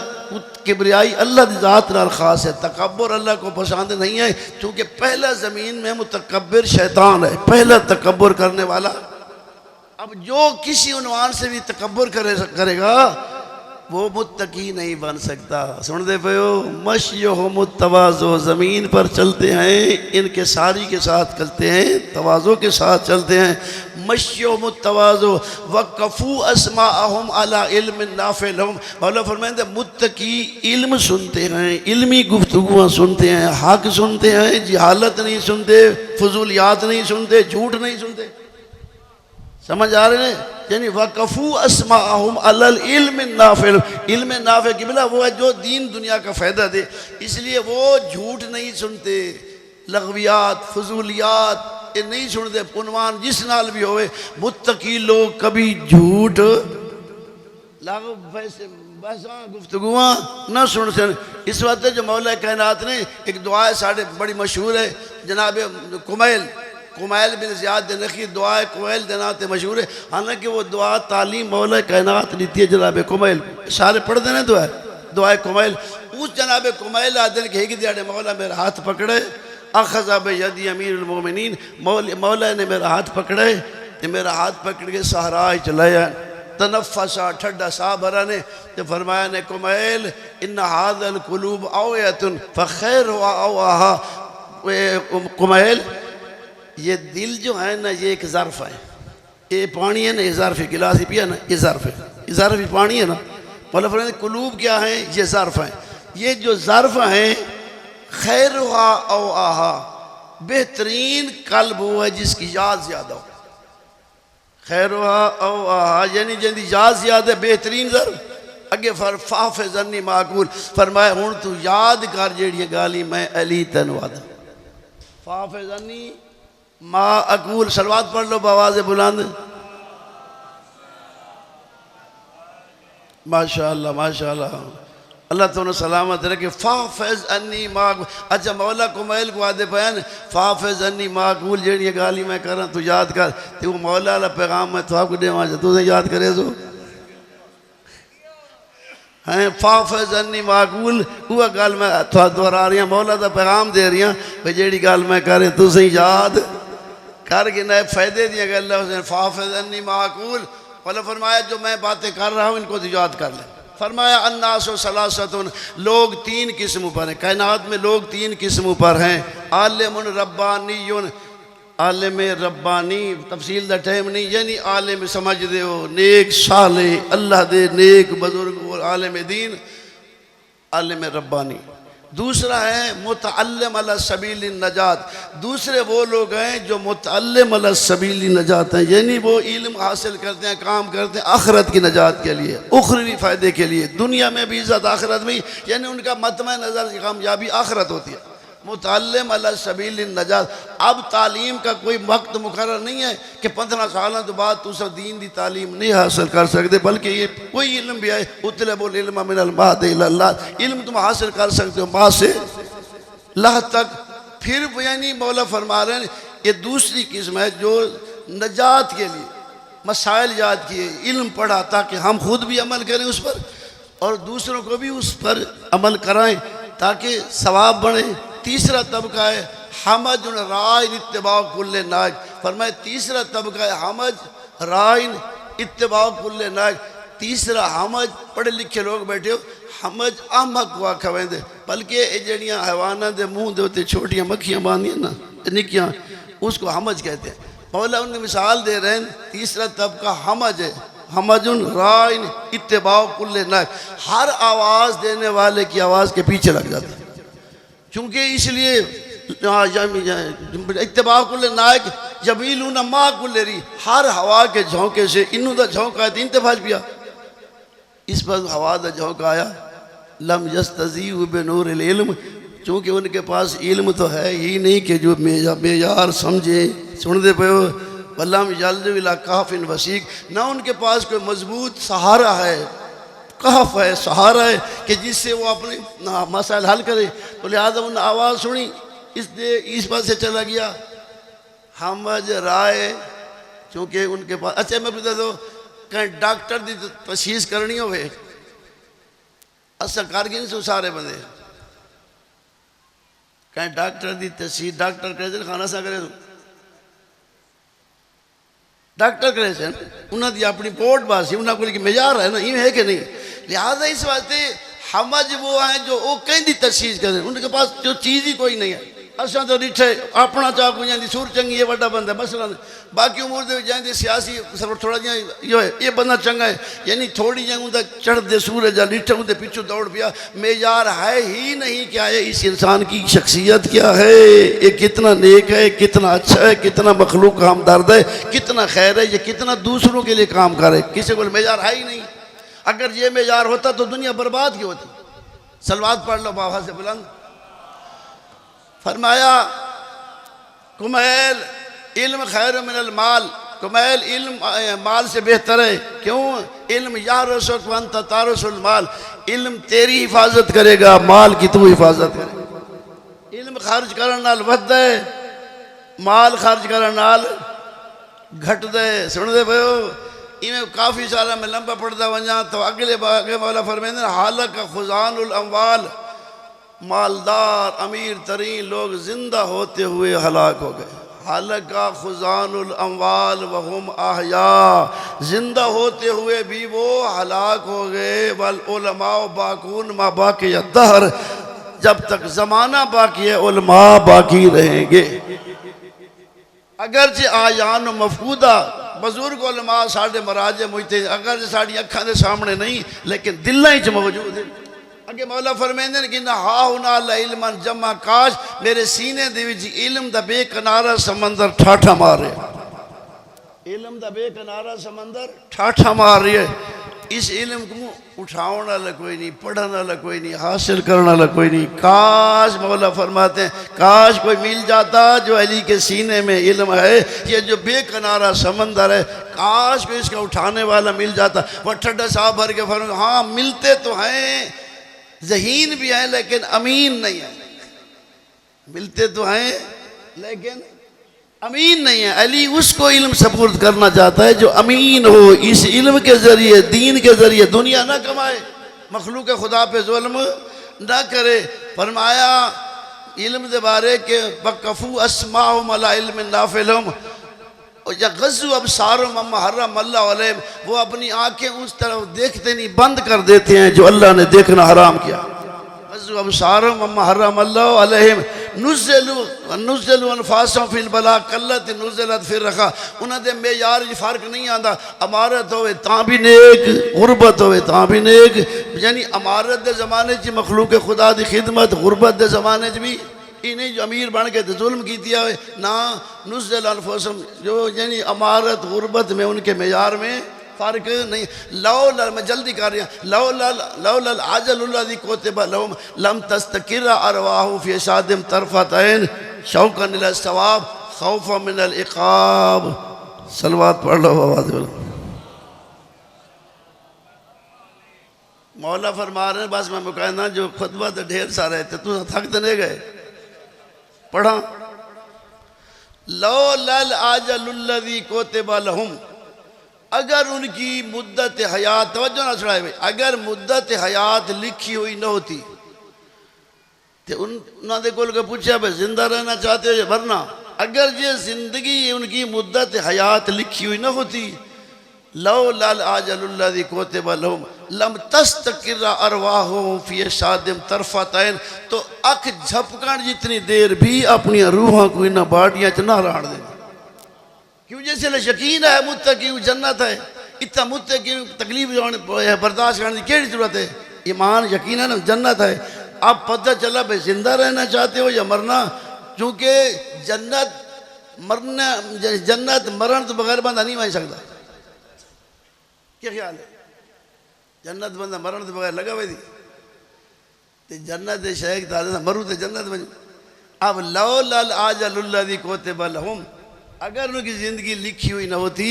Speaker 1: کبریائی اللہ دی ذات نال خاص ہے تکبر اللہ کو پسند نہیں ہے چونکہ پہلا زمین میں متکبر شیطان ہے پہلا تکبر کرنے والا اب جو کسی عنوان سے بھی تکبر کرے گا وہ متقی نہیں بن سکتا سن دے پیو مشیہم التواضع زمین پر چلتے ہیں ان کے ساری کے ساتھ چلتے ہیں تواضع کے ساتھ چلتے ہیں مشیہم التواضع وقفوا اسماءہم علی علم نافع لہم مولا فرمائیں متقی علم سنتے ہیں علمی گفتگویں سنتے ہیں حق سنتے ہیں جہالت نہیں سنتے فضولیات نہیں سنتے جھوٹ نہیں سنتے سمجھ آ رہے ہیں یعنی وقفوا اسماءہم علی العلم النافع علم نافع کی بلا وہ ہے جو دین دنیا کا فائدہ دے اس لیے وہ جھوٹ نہیں سنتے لغویات فضولیات یہ نہیں سنتے عنوان جس نال بھی ہوئے متقی لوگ کبھی جھوٹ لغو بحثاں گفتگواں نہ سن سن اس وقت جو مولا کائنات نے ایک دعا ہے ساڑھے بڑی مشہور ہے جناب کمیل بن زیاد نخی دعا کویل جنات مشہور ہے حالانکہ وہ دعا تعلیم مولا کائنات دیتی ہے جناب کمیل سارے پڑھ دینے دعا کمیل اس جناب کمیل آدھن کہ ایک دیاڑے مولا میرا ہاتھ پکڑے اخذ بیدی امیر المومنین مولا نے میرا ہاتھ پکڑے میرا ہاتھ پکڑ کے صحرا چلایا تنفسا ٹھڈا سا بھرا نے فرمایا نے کمیل ان هذا القلوب اویتن فخیر اوہا کمیل یہ دل جو ہے نا یہ ایک ظرف ہے یہ پانی ہے نا یہ ظرف ہے گلاس ہی پیا نا یہ ظرف ہے یہ ظرف ہی پانی ہے نا مولا فرماتے ہیں قلوب کیا ہے یہ ظرف ہیں یہ جو ظرف ہیں خیرہا او آہا بہترین قلب وہ ہے جس کی یاد زیادہ ہو خیرہا او آہا یعنی جن دی یاد زیادہ ہے بہترین ظرف اگے فحفظنی معقول فرمایا ہون تو یاد کر جیڑی گالی میں علی تنواد فحفظنی ما اقول صلوات پڑھ لو بآواز بلند ماشاءاللہ ماشاءاللہ اللہ تعالیٰ سلامت رکھے فحفظ انی ما اقول اچھا مولا کمیل کو آدھے بیان فحفظ انی ما اقول جیڑی گالی میں کر رہا تو یاد کر تو وہ مولا اللہ پیغام میں تو آپ کو دے وہاں تو سے یاد کرے سو فحفظ انی ما اقول وہ گال میں تو دورا رہی ہیں مولا دا پیغام دے رہی ہیں جیڑی گال میں کرے تو سے یاد کر کے نئے فائدے دیا کہ اللہ حسین فحفظ انی ما اقول والا فرمایا جو میں باتیں کر رہا ہوں ان کو یاد کر لیں فرمایا الناس ثلاثۃ لوگ تین قسموں پر ہیں کائنات میں لوگ تین قسموں پر ہیں عالم ربانی عالم ربانی تفصیل دا ٹائم نہیں یعنی عالم سمجھ دے ہو نیک صالح اللہ دے نیک بزرگ اور عالم دین عالم ربانی دوسرا ہے متعلم علی سبیل النجات دوسرے وہ لوگ ہیں جو متعلم علی سبیل النجات ہیں یعنی وہ علم حاصل کرتے ہیں کام کرتے ہیں آخرت کی نجات کے لیے اخروی فائدے کے لیے دنیا میں بھی عزت آخرت میں یعنی ان کا مطمع نظر کی کامیابی آخرت ہوتی ہے متعلم علی سبیل النجات اب تعلیم کا کوئی وقت مقرر نہیں ہے کہ 15 سالوں تو بعد تو سب دین دی تعلیم نہیں حاصل کر سکتے بلکہ یہ کوئی علم بھی آئے اطلب العلم من المہد الی اللہ علم تم حاصل کر سکتے ہو ماں سے لاہ تک پھر یعنی مولا فرما رہے ہیں یہ دوسری قسم ہے جو نجات کے لیے مسائل یاد کیے علم پڑھا تاکہ ہم خود بھی عمل کریں اس پر اور دوسروں کو بھی اس پر عمل کرائیں تاکہ ثواب بڑھے تیسرا طبقہ ہے حمد رائن اتباع کل ناج فرمائے تیسرا طبقہ ہے حمد رائن اتباع کل ناج تیسرا حمد پڑھے لکھے لوگ بیٹھے ہو حمد احمق ہوا کھویں دے بلکہ یہ جڑیاں حیوانات دے منہ دے ہوتے چھوٹیاں مکھیاں باندھی ہیں نا نکیاں اس کو حمد کہتے ہیں مولا ان نے مثال دے رہے ہیں تیسرا طبقہ حمد ہے حمد رائن اتباع کل ناج ہر آواز دینے والے کی آواز کے پیچھے لگ جاتا ہے چونکہ اس لیے اتباع کل نائک جبیلون ما کل ری ہر ہوا کے جھونکے سے انہوں دا جھونکا ہے تین تفاج پیا اس پر ہوا دا جھونکا آیا لم یستزیو بنور العلم چونکہ ان کے پاس علم تو ہے ہی نہیں کہ جو معیار سمجھے
Speaker 2: سن دے پہ ہو وَلَّمْ يَلْجُ إِلَىٰ كَهْفٍ وَسِيقٍ، نہ ان کے پاس کوئی مضبوط سہارا ہے، کہف ہے، سہارا ہے کہ جس سے وہ اپنے مسائل حل کرے. تو لہذا انہوں نے آواز سنی، اس پاس سے چلا گیا. حمج رائے چونکہ ان کے پاس اچھا میں بتا دو کہیں ڈاکٹر دی تشخیص کرنی ہوئے اصلا کارگین سے سارے بندے کہیں ڈاکٹر دی تشخیص ڈاکٹر کرے سے خانہ سا کرے ڈاکٹر کرے سے انہوں نے اپنی پورٹ باسی انہوں نے کہ معیار ہے نا یہ ہے کہ نہیں. لہذا اس واسطے حمج وہ ہیں جو وہ کہیں دی تشخیص کریں ان کے پاس جو چیز ہی کوئی نہیں ہے. اساں تو ڈٹھے اپنا چاہ کو جائیں دی سور چنگی ہے وڈا بندہ مثلا باقی امور دے جائیں دی سیاسی سب تھوڑا جائیں یہ بندہ چنگا ہے یعنی تھوڑی جائیں ان دا چڑھ دے سور جا ڈٹھے ان دے پیچھو دوڑ پیا. معیار ہے ہی نہیں کیا ہے اس انسان کی شخصیت کیا ہے، یہ کتنا نیک ہے، کتنا اچھا ہے، کتنا مخلوق کا ہمدرد ہے، کتنا خیر ہے، یہ کتنا دوسروں کے لیے کام کرے. کسی کو معیار ہے ہی نہیں. اگر یہ معیار ہوتا تو دنیا برباد کیوں ہوتی. صلوات پڑھ لو بابا سے بلند. فرمایا کمیل علم خیر من المال، کمیل علم مال سے بہتر ہے. کیوں؟ علم یارثک وانت تارث المال، علم تیری حفاظت کرے گا، مال کی تو حفاظت کرے گا. علم خرچ کرنے نال ود ہے، مال خرچ کرنے نال گھٹ دے. سن دے بھائیو انہیں کافی سارا میں لمبا پڑھتا ونجا تو اگلے مولا فرمائیں حالک خزان الاموال، مالدار امیر ترین لوگ زندہ ہوتے ہوئے ہلاک ہو گئے. حالکا خزان الاموال وہم احیاء، زندہ ہوتے ہوئے بھی وہ ہلاک ہو گئے. والعلماء باقون ما باقی الدہر، جب تک زمانہ باقی ہے علماء باقی رہیں گے. اگرچہ آیان و مفقودہ بزرگ علماء ساڑھے مراجع مجھتے ہیں اگرچہ ساڑھی اکھاں دے سامنے نہیں لیکن دلہ ہی موجود ہیں. اگے مولا فرمیندے کہ نہ ہا ہونا لعلم جمع کاش میرے سینے دے وچ علم دا بے کنارہ سمندر ٹھاٹھا مار رہے. علم دا بے کنارہ سمندر ٹھاٹھا مار رہے. اس علم کو اٹھاؤنا والا کوئی نہیں، پڑھنا والا کوئی نہیں، حاصل کرنا والا کوئی نہیں. کاش مولا فرماتے ہیں کاش کوئی مل جاتا جو علی کے سینے میں علم ہے، یہ جو بے کنارہ سمندر ہے، کاش کوئی اس کا اٹھانے والا مل جاتا. وہ ٹھڈا صاحب بھر کے فرماتے ہاں ملتے تو ہیں، ذہین بھی ہیں لیکن امین نہیں ہیں. ملتے تو ہیں لیکن امین نہیں ہے. علی اس کو علم سپرد کرنا چاہتا ہے جو امین ہو، اس علم کے ذریعے دین کے ذریعے دنیا نہ کمائے، مخلوق خدا پہ ظلم نہ کرے. فرمایا علم دے بارے کہ وَقَفُوا أَسْمَاعُهُمْ عَلَىٰ عِلْمٍ نَافِعٍ لَهُمْ غضوا ابصارهم عما حرم اللہ علیہم، وہ اپنی آنکھیں اس طرف دیکھتے نہیں بند کر دیتے ہیں جو اللہ نے دیکھنا حرام کیا. غضوا ابصارهم عما حرم اللہ علیہم نزلوا انفاسهم فی البلاء کاللتی نزلت فی الرخاء. انہاں دے معیار فرق نہیں آندا، امارت ہوئے تاں بھی نیک، غربت ہوئے تاں بھی نیک. یعنی امارت دے زمانے چ مخلوق خدا دی خدمت، غربت دے زمانے چ بھی انہیں جو امیر بن کے ظلم کی دیا ہوئے نا. نزل انفسهم جو یعنی امارت غربت میں ان کے معیار میں فرق نہیں. لولا میں جلدی کر رہا لولا العجل الذی کتب لهم لم تستقر ارواح فی اشادم طرفۃ عین شوقا الی الثواب خوفا من العقاب. صلوات پڑھ لو آواز بولو. مولا فرما رہے ہیں بس میں کہنا جو خطبہ تو ڈھیر سارے تھے تو تھک تو نہیں گئے. پڑھا لولا العجل الذی کتب لهم، اگر ان کی مدت حیات، توجہ نہ چھڑائے بھائی، اگر مدت حیات لکھی ہوئی نہ ہوتی تو انہوں نے کول کے پوچھا بھائی زندہ رہنا چاہتے ہو یا مرنا. اگر یہ زندگی ان کی مدت حیات لکھی ہوئی نہ ہوتی لولا العجل الذی کتب لهم لم تستقر ارواحهم فی اشادم طرفۃ عین، تو اکھ جھپکن جتنی دیر بھی اپنی روحاں کوئی نہ باڑیاں چ نہ راڑ دے. کیوں جیسے یقین ہے متقی جنت ہے، اتنا متقی تکلیف برداشت کرنے کی کیڑی ضرورت ہے. ایمان یقین ہے نا جنت ہے. اب پتہ چلا بھائی زندہ رہنا چاہتے ہو یا مرنا، چونکہ جنت مرن تو بغیر بندہ نہیں مان سکتا. کیا خیال ہے؟ جنت بندہ مرن تو بغیر لگا ہوئی تھی جنت شیخ دادا مرو تو جنت بن. اب لولا العجل الذی کتب لهم اگر ان کی زندگی لکھی ہوئی نہ ہوتی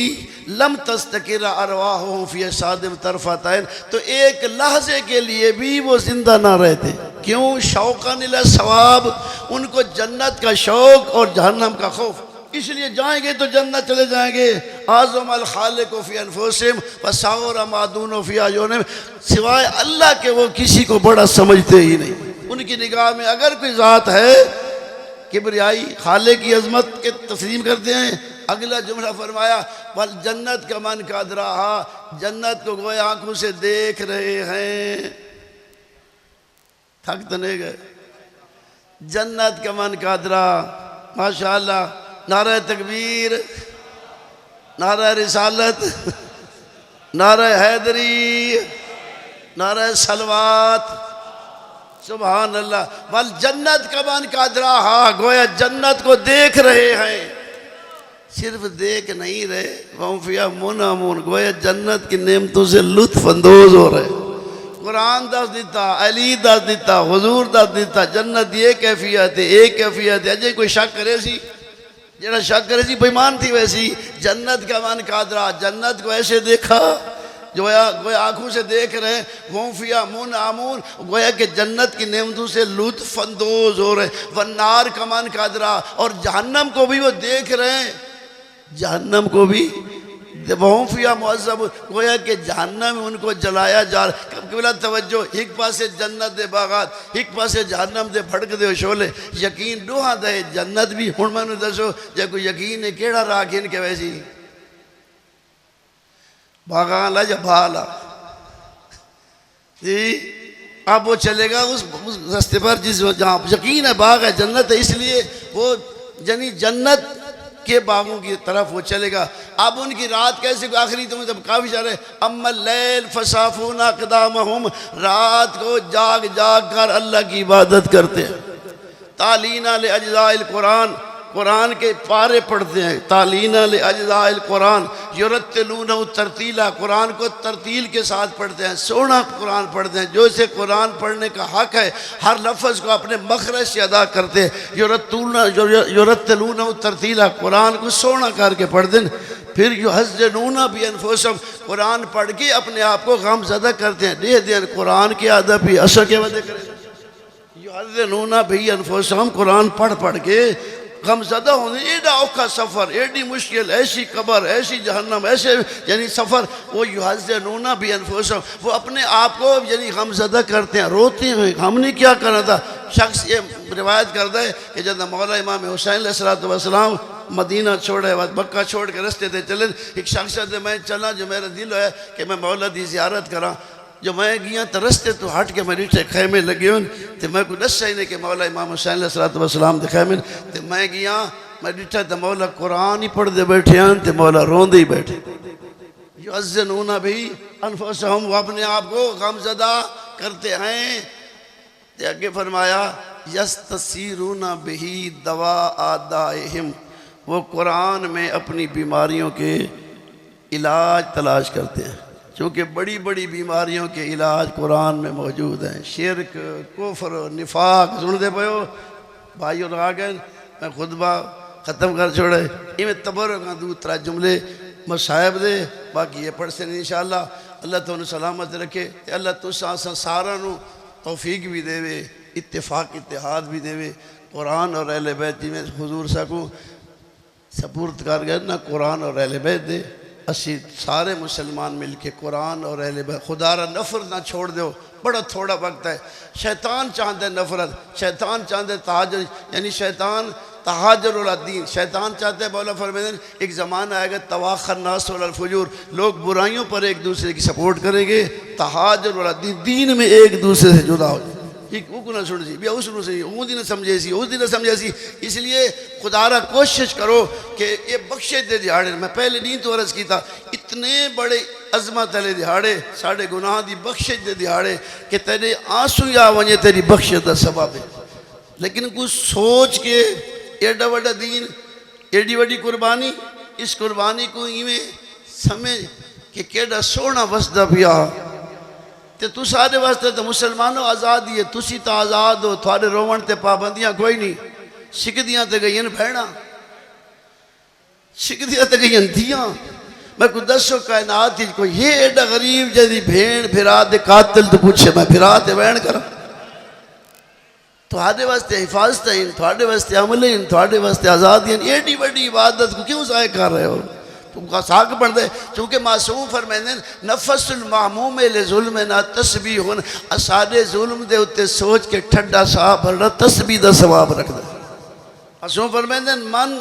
Speaker 2: لم تستقر ارواحهم فی صادم طرفۃ عین، تو ایک لحظے کے لیے بھی وہ زندہ نہ رہتے. کیوں؟ شوقاً الی ثواب، ان کو جنت کا شوق اور جہنم کا خوف، اس لیے جائیں گے تو جنت چلے جائیں گے. اعظم الخالق فی انفسہم وصغر ما دون فی اعینہم، سوائے اللہ کے وہ کسی کو بڑا سمجھتے ہی نہیں. ان کی نگاہ میں اگر کوئی ذات ہے کبریائی، خالق کی عظمت کے تسلیم کرتے ہیں. اگلا جملہ فرمایا والجنت کا من قدرہا، جنت کو گویا آنکھوں سے دیکھ رہے ہیں. تھک تو نہیں گئے؟ جنت کا من قدرہ، ماشاءاللہ. نعرہ تکبیر، نعرہ رسالت، نعرہ حیدری، نعرہ صلوات، سبحان اللہ. والجنت کا من قدرہا، گویا جنت کو دیکھ رہے ہیں. صرف دیکھ نہیں رہے، وَهُمْ فِيهَا مُنْعَمُونَ، گویا جنت کی نعمتوں سے لطف اندوز ہو رہے. قرآن دس دیتا، علی دس دیتا، حضور دس دیتا. جنت یہ کیفیت ہے، ایک کیفیت ہے. اجے کوئی شک کرے سی، جڑا شک کرے سی بےمان تھی. ویسی جنت کا من قدرہ، جنت کو ایسے دیکھا گویا آنکھوں سے دیکھ رہے ہیں. وَهُمْ فِيهَا مُنْعَمُونَ، گویا کہ جنت کی نعمتوں سے لطف اندوز ہو رہے. وَالنَّارِ کا من قدرہ، اور جہنم کو بھی وہ دیکھ رہے ہیں. جہنم کو بھی وَهُمْ فِيهَا مُعَذَّبُونَ، گویا کہ جہنم ان کو جلایا جا رہا. قبلہ توجہ، ایک پاسے جنت دے باغات، ایک پاسے جہنم دے بھڑک دے شولے. یقین دوہاں دے جنت بھی. ہن میں نے دسو جے کوئی یقین ہے کیڑا راہ کھن کے ویسی باغاں لا یا بھالا جی. اب وہ چلے گا اس رستے پر جہاں یقین ہے باغ ہے، جنت ہے، اس لیے وہ یعنی جنت کے باغوں کی طرف وہ چلے گا. اب ان کی رات کیسے آخری تو جب کافی سارے اما اللیل فصافون اقدامہم، رات کو جاگ جاگ کر اللہ کی عبادت کرتے ہیں. تعلینا لاجزاء القرآن، قرآن کے پارے پڑھتے ہیں. تعلینا لاجزاء القرآن یرتلونہ ترتیلا، قرآن کو ترتیل کے ساتھ پڑھتے ہیں، سونا قرآن پڑھتے ہیں. جو اسے قرآن پڑھنے کا حق ہے ہر لفظ کو اپنے مخرج سے ادا کرتے ہیں. یرتلونہ ترتیلا، قرآن کو سونا کر کے پڑھتے ہیں. پھر یحزنون بانفسہم، قرآن پڑھ کے اپنے آپ کو غم زدہ کرتے ہیں. دے دین قرآن کے ادب ہی اثر کے وجہ کریں. یحزنون بانفسہم، قرآن پڑھ پڑھ کے غم زدہ ہونے. ایڈا اوکھا سفر، ایڈی مشکل، ایسی قبر، ایسی جہنم، ایسے یعنی سفر. وہ یحزنون بانفسہم، وہ اپنے آپ کو یعنی غم زدہ کرتے ہیں، روتے ہیں. ہم نے کیا کرنا تھا؟ شخص یہ روایت کرتا ہے کہ جب مولا امام حسین علیہ السلام مدینہ چھوڑے، مکہ چھوڑ کے رستے تھے چلے. ایک شخص سے میں چلا جو میرا دل ہے کہ میں مولا دی زیارت کراں. جو میں گیا تو رستے تو ہٹ کے میں ریٹھے خیمے لگے ہوں تو میں کوئی دسا ہی نہیں کہ مولا امام حسین علیہ السلام دے خیمے. تو میں گیا میں ریٹھا تو مولا قرآن ہی پڑھ دے بیٹھے ہیں تو مولا رون دے ہی بیٹھے. یحزنون بھی انفسہم، وہ اپنے آپ کو غم زدہ کرتے ہیں. تو آگے فرمایا یستثیرون بہی دواء دائہم، وہ قرآن میں اپنی بیماریوں کے علاج تلاش کرتے ہیں. چونکہ بڑی بڑی بیماریوں کے علاج قرآن میں موجود ہیں. شرک، کفر، نفاق سن دے پہو بھائیوں آ گئے. میں خطبہ ختم کر چھوڑے. میں تبرک دوسرا جملے مصاحب دے، باقی یہ پڑھ سے انشاءاللہ. اللہ تو انہیں سلامت رکھے. اللہ تو سارا نو توفیق بھی دے وے، اتفاق اتحاد بھی دے وے. قرآن اور اہل بیت جی میں حضور صاحب کو سپورت کر گئے نا، قرآن اور اہل بیت دے. اسی سارے مسلمان مل کے قرآن اور اہل بیت، خدا را نفرت نہ چھوڑ دیو. بڑا تھوڑا وقت ہے. شیطان چاہتے نفرت، شیطان چاہتے تہاجر، یعنی شیطان تہاجر الدین. شیطان چاہتے ہیں مولا فرمائیں ایک زمانہ آئے گا تواخر الناس علی الفجور، لوگ برائیوں پر ایک دوسرے کی سپورٹ کریں گے. تہاجر الدین، دین میں ایک دوسرے سے جدا ہو جائے. وہ کو نہ چھوڑ سی بیا اس سے وہ دن سمجھے سی اس دن سمجھے سی. اس لیے خدا را کوشش کرو کہ یہ بخشش دے دیہاڑے، میں پہلے نہیں تو عرض کی تھا، اتنے بڑے عظمت والے دیہاڑے، ساڑھے گناہ دی بخشش دے دیہاڑے کہ تیرے آنسو یا ونجے تیری بخشش دا سبب ہے. لیکن کچھ سوچ کے ایڈا وڈا دین، ایڈی وڈی قربانی، اس قربانی کو ایویں سمجھ کہ کیڈا سونا وسدہ پیا. تو سارے واسطے تو مسلمانوں آزادی ہے، تسی تو آزاد ہو. تھوڑے رومن تے پابندیاں کوئی نہیں. سکھ دیاں تے گئین بھیڑا، سکھدیا تے گئی تھیاں میں کو دسو کائنات ہی کوئی یہ ایڈا غریب جدی بھین پھرا دے قاتل تو پوچھے میں پھرا تے بین کرا تھوڑے واسطے حفاظت ہیں تھوڑے واسطے عمل ہیں تھوڑے واسطے آزادی ہیں ایڈی بڑی عبادت کو کیوں ضائع کر رہے ہو تم کا ساکھ پڑھ دے چونکہ معصوم فرمائنے نفس المحموم لظلم نہ تسبیح ہون اسادے ظلم دے اتے سوچ کے ٹھڈا صاحب بھرنا تسبیح دا ثواب رکھ دے معصوم فرمائنے من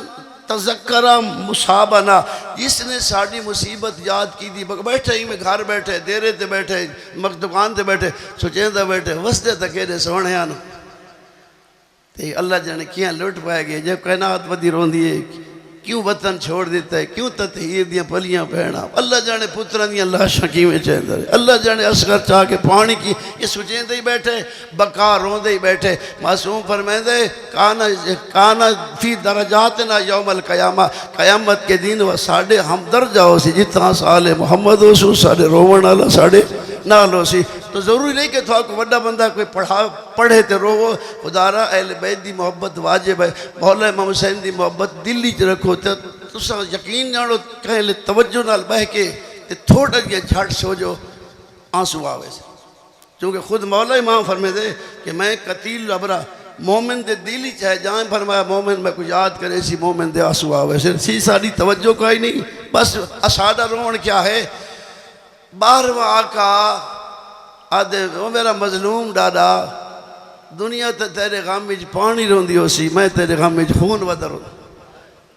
Speaker 2: تذکرہ مصابنا جس نے ساڑی مصیبت یاد کی دی بیٹھے ہی میں گھر بیٹھے دیرے تے بیٹھے دکان تے بیٹھے سوچیں تے بیٹھے وستے تکیرے سونے آنا تے اللہ جانے کیاں لوٹ پائے گئے جب کائنات ودی رون دیئے کیوں وطن چھوڑ دیتا ہے کیوں تطہیر دیاں پلیاں پہنا اللہ جانے پتران دیاں لاشاں کیویں چاہتا ہے اللہ جانے اصغر چاہ کے پانی کی یہ سوچیں دے ہی بیٹھے بقا رون دے ہی بیٹھے معصوم فرمائیں دے کانا فی درجاتنا یوم القیامہ قیامت کے دن وہ ساڑھے ہمدرجہ ہو سی جتنا سال محمد ہو سو ساڑھے رومن اللہ ساڑھے نال ہو سی تو ضروری نہیں کہ تھوڑا کوئی وڈا بندہ کوئی پڑھے تے رو خدا را اہل بیت دی محبت واجب ہے مولا امام حسین دی محبت دلی چ رکھو تو سا یقین جانو کہیں لے توجہ نال بہ کے تے تھوڑا جیا جھٹ سو جو آنسو آوے سے چونکہ خود مولا امام فرمے دے کہ میں قتیل لبرا مومن دے دلی چاہے جائیں فرمایا مومن میں کو یاد کرے سی مومن دے آنسو آوے سے سی ساری توجہ کوئی نہیں بس اسادہ رون کیا ہے باہرواں آقا آدھے وہ میرا مظلوم ڈاڈا دنیا تے تیرے غم وچ پانی روندی ہو سی میں تیرے غم وچ خون ودر ہوں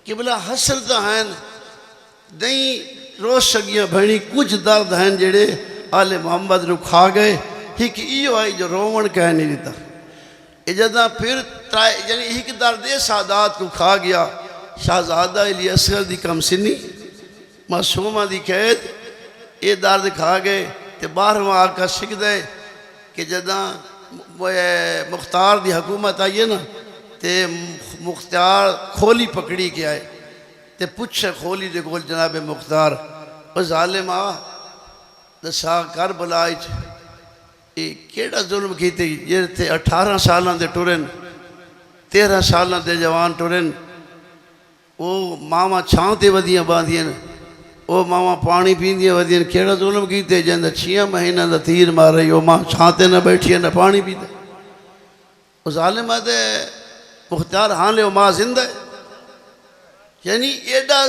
Speaker 2: قبلہ حسر تا ہیں نہیں روز سگیاں بھینی کچھ درد ہیں جڑے آل محمد نو کھا گئے ہک ایو آئی جو رومن کہہ نہیں دیتا اجازہ پھر یعنی ہک درد سادات کو کھا گیا شہزادہ علی اصغر دی کم سنی معصومہ دی قید یہ درد کھا گئے تے باہرواں آقا سکھ دے کہ جداں مختار دی حکومت آئیے نا تے مختار کھولی پکڑی کے آئے تے پوچھے کھولی دے کول جناب مختار وہ ظالم آ دسا کربلا وچ یہ کیڑا ظلم کیتے یہ تے 18 سالاں دے ٹرن 13 سالاں دے جوان ٹرن وہ ماما چھاں تے ودیاں باندھیاں وہ ماما پانی پیندیاں ودیاں کیڑا ظلم کیتے جندہ 6 مہینہ دا تیر مار رہی وہ ماں چھاں تے نہ بیٹھی نہ پانی پیتے وہ ظالم آدھے مختار ہاں لے وہ ماں زندہ ہے یعنی ایڈا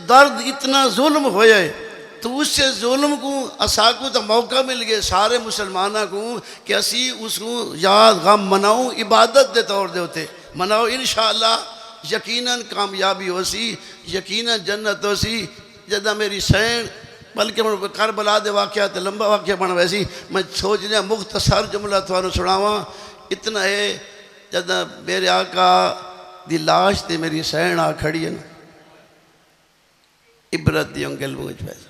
Speaker 2: درد اتنا ظلم ہویا ہے تو اس سے ظلم کو اساکو تو موقع مل گئے سارے مسلمانہ کو کہ اسی اس کو یاد غم مناؤں عبادت دے طور دے ہوتے مناؤ انشاءاللہ یقیناً کامیابی ہو سی یقیناً جنت ہو سی جدہ میری سین بلکہ کربلا دے واقعات لمبا واقعہ بنا ویسی میں سوچ لیا مختصر جملہ تھوانو سناواں اتنا ہے جدہ میرے آقا دی لاش تے میری سین آ کھڑی ہے نا عبرت دیوں گل مجھ پیسا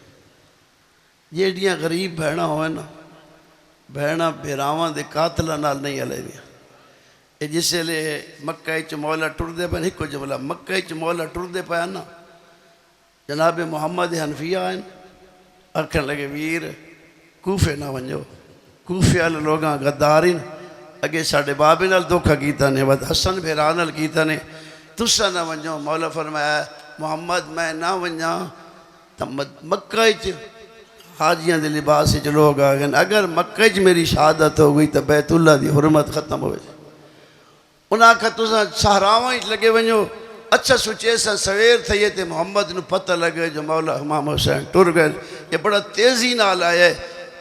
Speaker 2: جیڑیاں غریب بہنا ہوئے نا بہنا بیراواں دے قاتلہ نال نہیں علیہ دیا یہ جس لے مکہ چ مولا ٹر دے پہ ایک جملہ مکہ چ مولا ٹر دے پہ نا جناب محمد حنفیہ آئین آکھن لگے ویر کوفے نہ ونجو کوفے والے لوگاں غدارین اگے ساڑھے بابے نال دھوکھا کیتا نے ود حسن بھیران نال کیتا نے تسا نہ ونجو مولا فرمایا محمد میں نہ ونجا مکہ چ حاجیاں دے لباس چ لوگ آ گئے اگر مکہ چ میری شہادت ہو گئی تو بیت اللہ دی حرمت ختم ہوئے انہاں کا تسا صحراواں لگے ونجو اچھا سوچے سا سویر تھے یہ تے محمد نو پتہ لگے جو مولا امام حسین ٹر گئے یہ بڑا تیزی نال آئے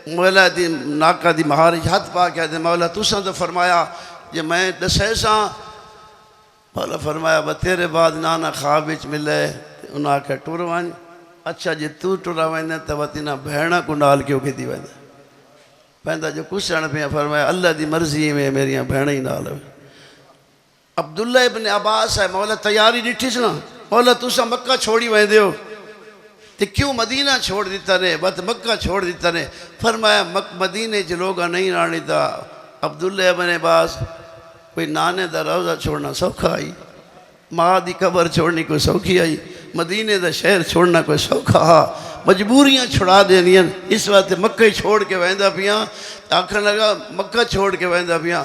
Speaker 2: مولا دی ناکہ دی مہارج ہاتھ پا کے دے مولا تساں تو فرمایا یہ میں دسے سا مولا فرمایا با تیرے بعد نانا خواب وچ ملے انہاں کے ٹر وان اچھا جی تو ٹرا ویندے تے وتینا بہنا کو نال کیوں کیتی ویندے پیندا جو کچھ پہ فرمایا اللہ دی مرضی میں میریاں بہنا ہی نال ہوئے عبداللہ ابن عباس ہے مولا تیاری ڈٹھی سنا مولا تسا مکہ چھوڑی ویندے ہو تے کیوں مدینہ چھوڑ دیتا نے بات مکہ چھوڑ دیتا نے فرمایا مدینے چ لوگا نہیں رانی تا عبداللہ ابن عباس کوئی نانے دا روزہ چھوڑنا سوکھا آئی ماں دی قبر چھوڑنی کوئی سوکھی آئی مدینے دا شہر چھوڑنا کوئی سوکھا ہا مجبوریاں چھڑا دینیاں اس وقت مکہ چھوڑ کے ویندہ پیاں آکھن لگا مکہ چھوڑ کے ویندہ پیاں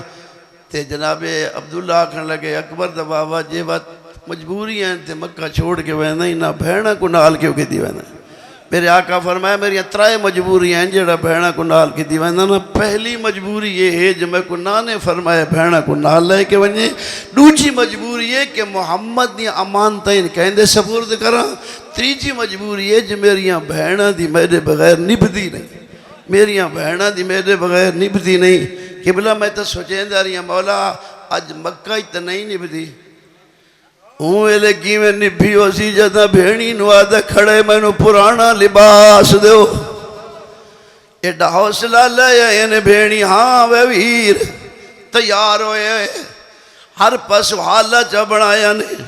Speaker 2: تے جناب عبداللہ آکھن لگے اکبر دا بابا جے بات مجبوری ہیں تے مکہ چھوڑ کے وینا ہی نہ بہنا کو نال کیوں کی دی وینا میرے آقا فرمایا میری ترائے مجبوری ہیں جڑا بہنا کو نال کی دی وینا نا پہلی مجبوری یہ ہے جو میں کو نانے فرمایا بہنا کو نال لے کے ونجے دوسری مجبوری ہے کہ محمد دی امانتیں کہندے سپرد کراں تیسری مجبوری ہے جو میریاں بہنا دی میرے بغیر نبھدی نہیں میریاں بہنا دی میرے بغیر نبھدی نہیں قبلہ میں تو سوچیں دے رہی ہیں مولا آج مکہ ہی تو نہیں نبھدی ہوں ویلے کی میں نبھی ہو سی جدہ بھیڑی نوادہ کھڑے میں نو پرانا لباس دیو ایڈا حوصلہ لے یعنی بھیڑی ہاں وے ویر تیار ہوئے ہر پس حالہ چا بنایا نہیں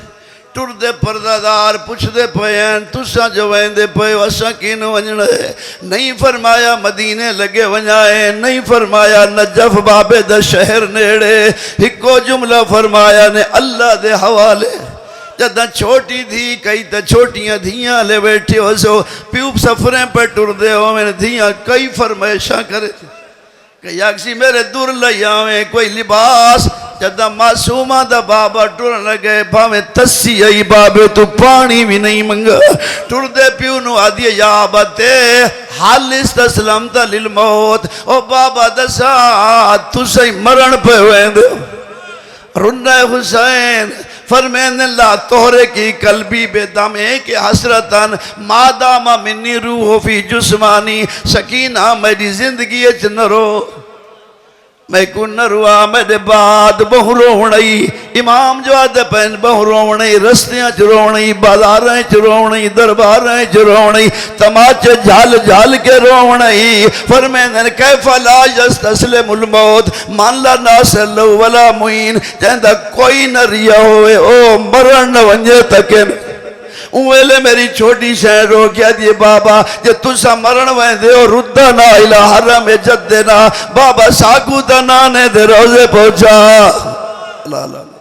Speaker 2: ٹر دے پردادار پوچھ دے پہین تسا جو ویندے پہے وسا کینو ونجنے نہیں فرمایا مدینے لگے ونجائے نہیں فرمایا نجف بابے دا شہر نیڑے ہکو جملہ فرمایا نے اللہ دے حوالے جدہ چھوٹی تھی کئی تا چھوٹیاں دھیاں لے بیٹھے ہو سو پیوب سفریں پہ ٹر دے ہو میں نے دھیاں کئی فرمائشاں کرے تھے کہ یاکسی میرے دور لئی آویں کوئی لباس جدہ معصومہ دا بابا ٹر لگے بھامیں تسی ای بابے تو پانی بھی نہیں منگا ٹر دے پیونو آدھے یا آباتے حالس تسلمتا للموت او بابا دسا تو سی مرن پہ ہوئے دے رنہ حسین فرمین اللہ توہرے کی قلبی بے دمے کے حسرتاً مادامہ منی روح فی جسمانی سکینہ میری زندگی چنرو میں کو نروا میرے بعد بہرونئی امام جو آدھے پہن بہرونئی رستیاں چرونئی بازاریں چرونئی درباریں چرونئی تماچے جھال جھال کے رونئی فرمین کیفا لا یستسلم الموت مان لا ناصر لو ولا معین جہندہ کوئی نہ ریا ہوئے او مرن نہ ونجے تکن اوہلے میری چھوٹی شہر رو کیا دیئے بابا جے تسا مرن وین دے اور ردنا الہ حرم جدنا بابا ساکو تنانے دے روزے پہنچا اللہ اللہ